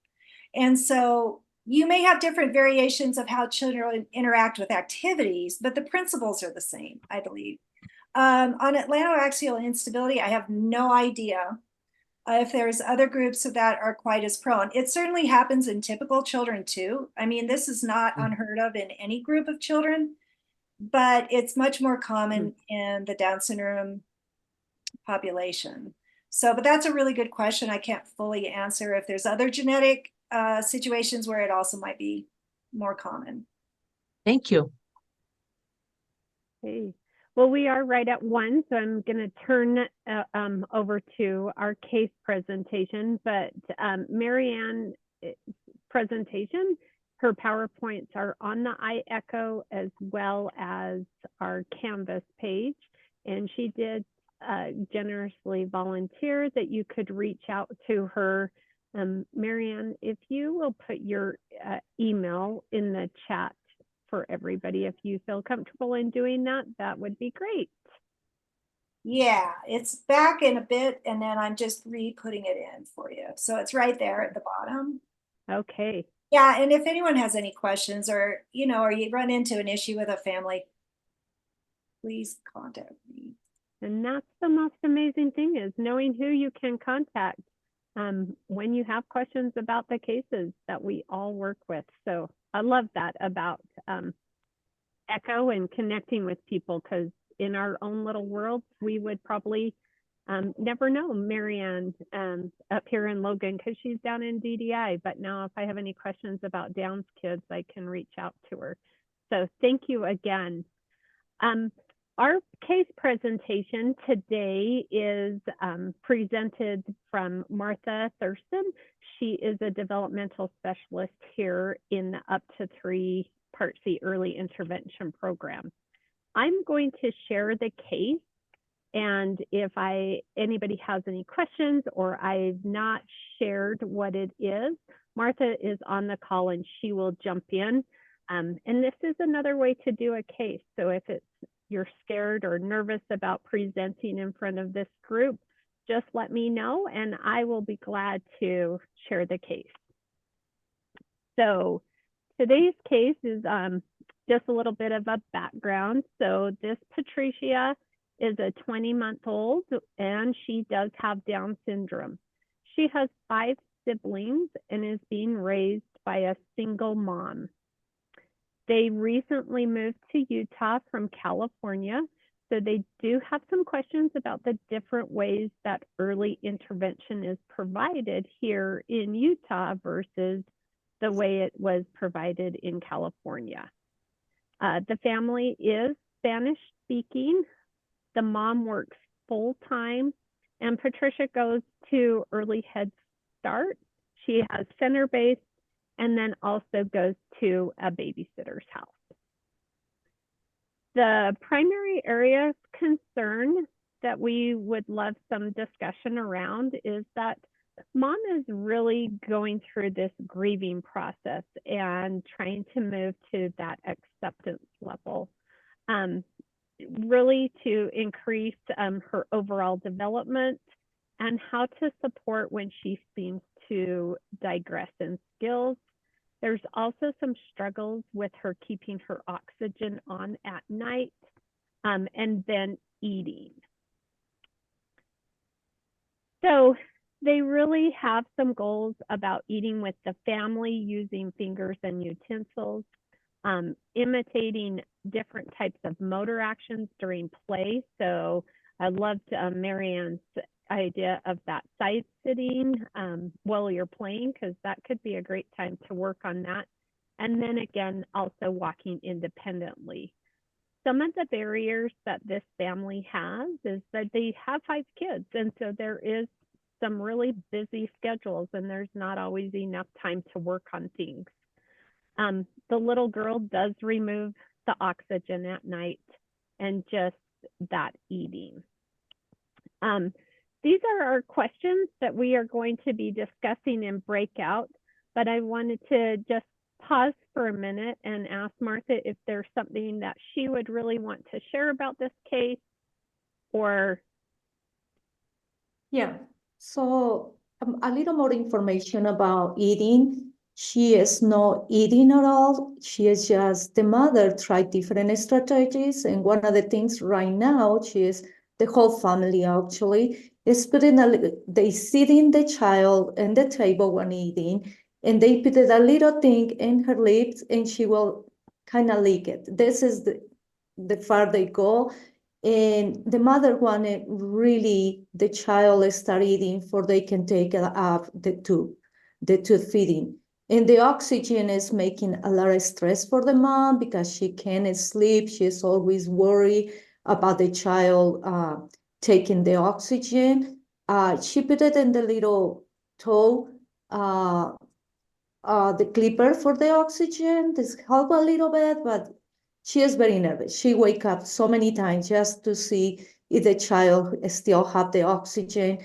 And so you may have different variations of how children interact with activities, but the principles are the same, I believe. On atlantoaxial instability, I have no idea if there's other groups that are quite as prone. It certainly happens in typical children too. I mean, this is not unheard of in any group of children, but it's much more common in the Down syndrome population. So, but that's a really good question. I can't fully answer if there's other genetic situations where it also might be more common. Thank you. Okay. Well, we are right at 1, so I'm going to turn over to our case presentation. But Marianne's presentation, her PowerPoints are on the iEcho as well as our Canvas page. And she did generously volunteer that you could reach out to her. Marianne, if you will put your email in the chat for everybody, if you feel comfortable in doing that, that would be great. Yeah, it's back in a bit, and then I'm just re-putting it in for you. So it's right there at the bottom. Okay. Yeah, and if anyone has any questions or, or you run into an issue with a family, please contact me. And that's the most amazing thing, is knowing who you can contact when you have questions about the cases that we all work with. So I love that about ECHO and connecting with people, because in our own little worlds, we would probably never know Marianne up here in Logan because she's down in DDI. But now if I have any questions about Downs kids, I can reach out to her. So thank you again. Our case presentation today is presented from Martha Thurston. She is a developmental specialist here in the Up to 3 Part C Early Intervention Program. I'm going to share the case, and if anybody has any questions or I've not shared what it is, Martha is on the call and she will jump in. And this is another way to do a case. So if you're scared or nervous about presenting in front of this group, just let me know and I will be glad to share the case. So today's case is just a little bit of a background. So this Patricia is a 20-month-old and she does have Down syndrome. She has 5 siblings and is being raised by a single mom. They recently moved to Utah from California, so they do have some questions about the different ways that early intervention is provided here in Utah versus the way it was provided in California. The family is Spanish speaking. The mom works full-time, and Patricia goes to Early Head Start. She has center-based and then also goes to a babysitter's house. The primary area of concern that we would love some discussion around is that mom is really going through this grieving process and trying to move to that acceptance level, really to increase her overall development and how to support when she seems to digress in skills. There's also some struggles with her keeping her oxygen on at night, and then eating. So they really have some goals about eating with the family, using fingers and utensils, imitating different types of motor actions during play. So I loved Marianne's idea of that side sitting while you're playing, because that could be a great time to work on that. And then again, also walking independently. Some of the barriers that this family has is that they have 5 kids, and so there is some really busy schedules and there's not always enough time to work on things. The little girl does remove the oxygen at night and just that eating. These are our questions that we are going to be discussing in breakout, but I wanted to just pause for a minute and ask Martha if there's something that she would really want to share about this case, or... Yeah, so a little more information about eating. She is not eating at all. She is just, the mother tried different strategies. And one of the things right now, the whole family actually is they sitting the child at the table when eating, and they put a little thing in her lips and she will kind of lick it. This is the far they go. And the mother wanted really the child start eating for they can take up the tube feeding. And the oxygen is making a lot of stress for the mom because she can't sleep. She's always worried about the child taking the oxygen. She put it in the little toe, the clipper for the oxygen. This helped a little bit, but she is very nervous. She wake up so many times just to see if the child still have the oxygen.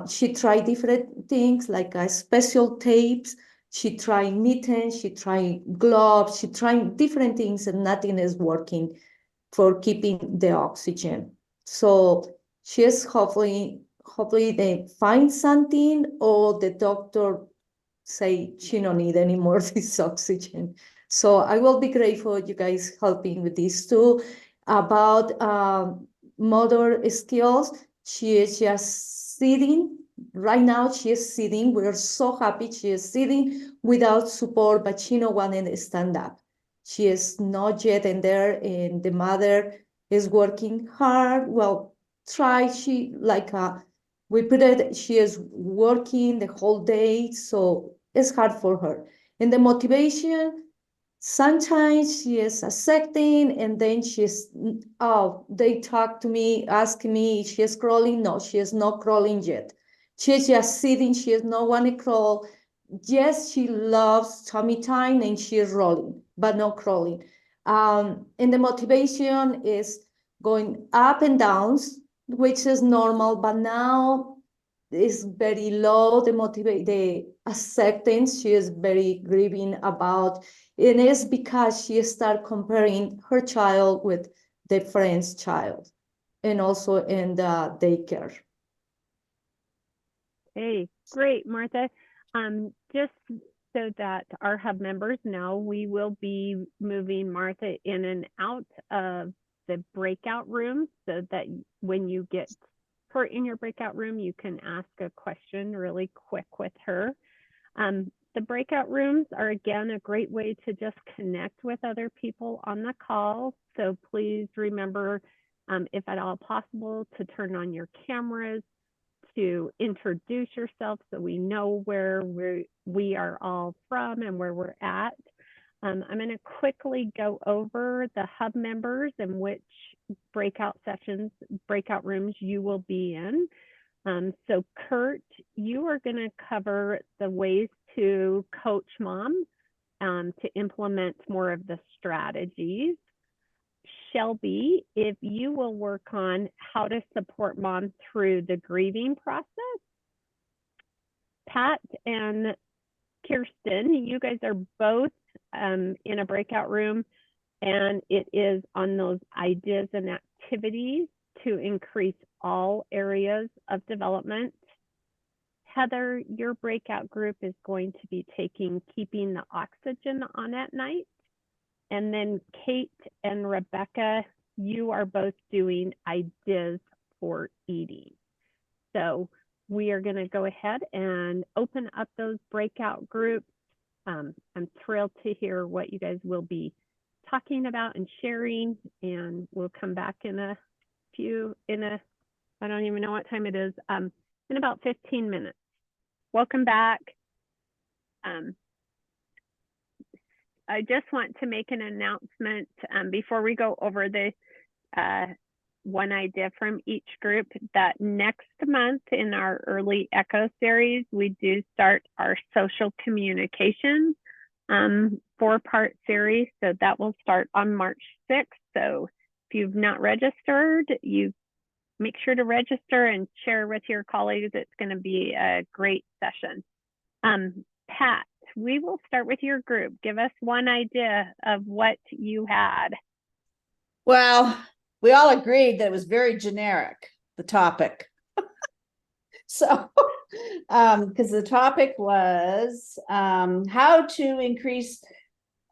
She tried different things like special tapes. She tried mittens, she tried gloves, she tried different things, and nothing is working for keeping the oxygen. So she is hopefully they find something, or the doctor say she don't need any more this oxygen. So I will be grateful you guys helping with these two. About motor skills, she is just sitting. Right now, she is sitting. We're so happy she is sitting without support, but she don't want to stand up. She is not yet in there, and the mother is working hard. Well, she we put it, she is working the whole day, so it's hard for her. And the motivation, sometimes she is accepting, and then they talk to me, ask me if she is crawling. No, she is not crawling yet. She is just sitting, she is not want to crawl. Yes, she loves tummy time and she is rolling, but not crawling. And the motivation is going up and downs, which is normal, but now is very low. The acceptance, she is very grieving about, and it's because she start comparing her child with the friend's child, and also in the daycare. Hey, great, Martha. Just so that our hub members know, we will be moving Martha in and out of the breakout room so that when you get her in your breakout room, you can ask a question really quick with her. The breakout rooms are, again, a great way to just connect with other people on the call. So please remember, if at all possible, to turn on your cameras, to introduce yourself so we know where we are all from and where we're at. I'm going to quickly go over the hub members and which breakout rooms you will be in. So Kurt, you are going to cover the ways to coach mom to implement more of the strategies. Shelby, if you will work on how to support mom through the grieving process. Pat and Kirsten, you guys are both in a breakout room, and it is on those ideas and activities to increase all areas of development. Heather, your breakout group is going to be taking keeping the oxygen on at night. And then Kate and Rebecca, you are both doing ideas for eating. So we are going to go ahead and open up those breakout groups. I'm thrilled to hear what you guys will be talking about and sharing, and we'll come back in I don't even know what time it is, in about 15 minutes. Welcome back. I just want to make an announcement before we go over the one idea from each group, that next month in our early Echo series, we do start our social communication 4-part series. So that will start on March 6th. So if you've not registered, you make sure to register and share with your colleagues. It's going to be a great session. Pat, we will start with your group. Give us one idea of what you had. Well, we all agreed that it was very generic, the topic. So, because the topic was how to increase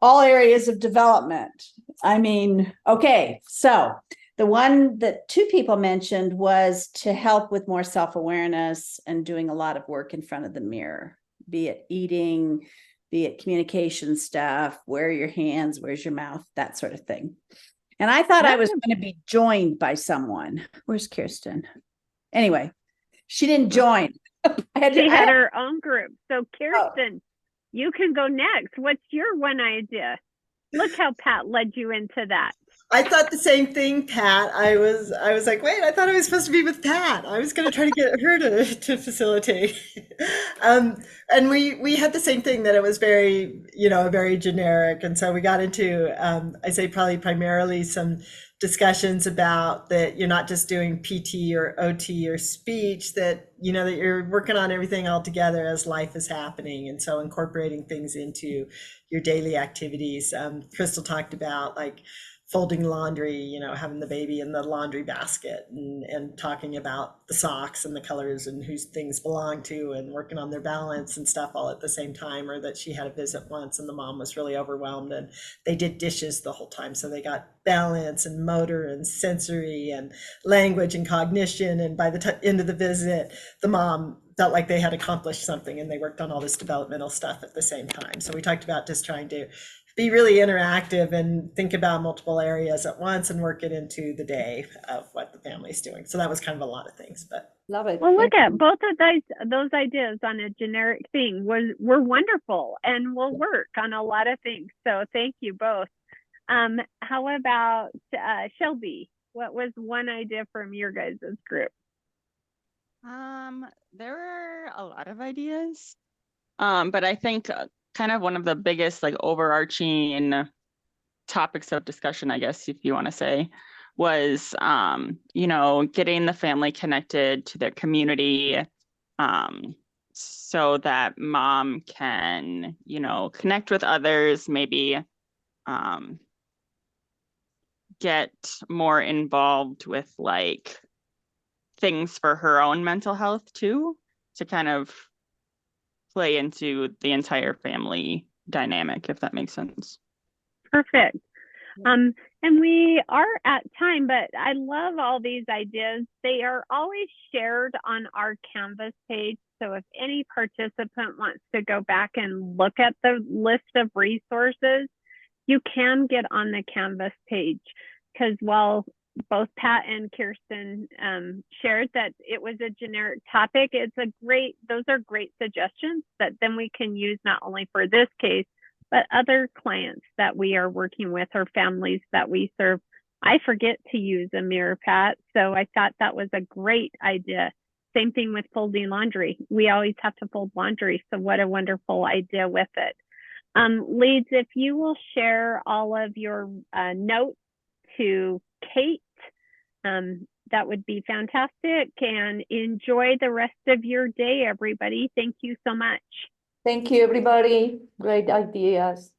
all areas of development. I mean, okay, so the one that 2 people mentioned was to help with more self-awareness and doing a lot of work in front of the mirror, be it eating, be it communication stuff, where are your hands, where's your mouth, that sort of thing. And I thought I was going to be joined by someone. Where's Kirsten? Anyway, she didn't join. She had her own group. So Kirsten, you can go next. What's your one idea? Look how Pat led you into that. I thought the same thing, Pat. I was like, wait, I thought I was supposed to be with Pat. I was going to try to get her to facilitate. And we had the same thing, that it was very, very generic. And so we got into, I say probably primarily some discussions about that you're not just doing PT or OT or speech, that, that you're working on everything all together as life is happening. And so incorporating things into your daily activities. Crystal talked about like folding laundry, you know, having the baby in the laundry basket and talking about the socks and the colors and whose things belong to and working on their balance and stuff all at the same time. Or that she had a visit once and the mom was really overwhelmed and they did dishes the whole time. So they got balance and motor and sensory and language and cognition. And by the end of the visit, the mom felt like they had accomplished something and they worked on all this developmental stuff at the same time. So we talked about just trying to be really interactive and think about multiple areas at once and work it into the day of what the family's doing. So that was kind of a lot of things, but. Love it. Well, look Thank at you. both of those ideas on a generic thing were wonderful and will work on a lot of things. So thank you both. How about Shelby? What was one idea from your guys' group? There were a lot of ideas. But I think kind of one of the biggest like overarching topics of discussion, I guess, if you want to say, was you know, getting the family connected to their community, so that mom can, you know, connect with others, maybe get more involved with like things for her own mental health too, to kind of play into the entire family dynamic, if that makes sense. Perfect. And we are at time, but I love all these ideas. They are always shared on our Canvas page. So if any participant wants to go back and look at the list of resources, you can get on the Canvas page, because while both Pat and Kirsten shared that it was a generic topic, those are great suggestions that then we can use not only for this case, but other clients that we are working with or families that we serve. I forget to use a mirror, Pat, so I thought that was a great idea. Same thing with folding laundry. We always have to fold laundry, so what a wonderful idea with it. Leads, if you will share all of your notes to Kate, that would be fantastic, and enjoy the rest of your day, everybody. Thank you so much. Thank you, everybody. Great ideas.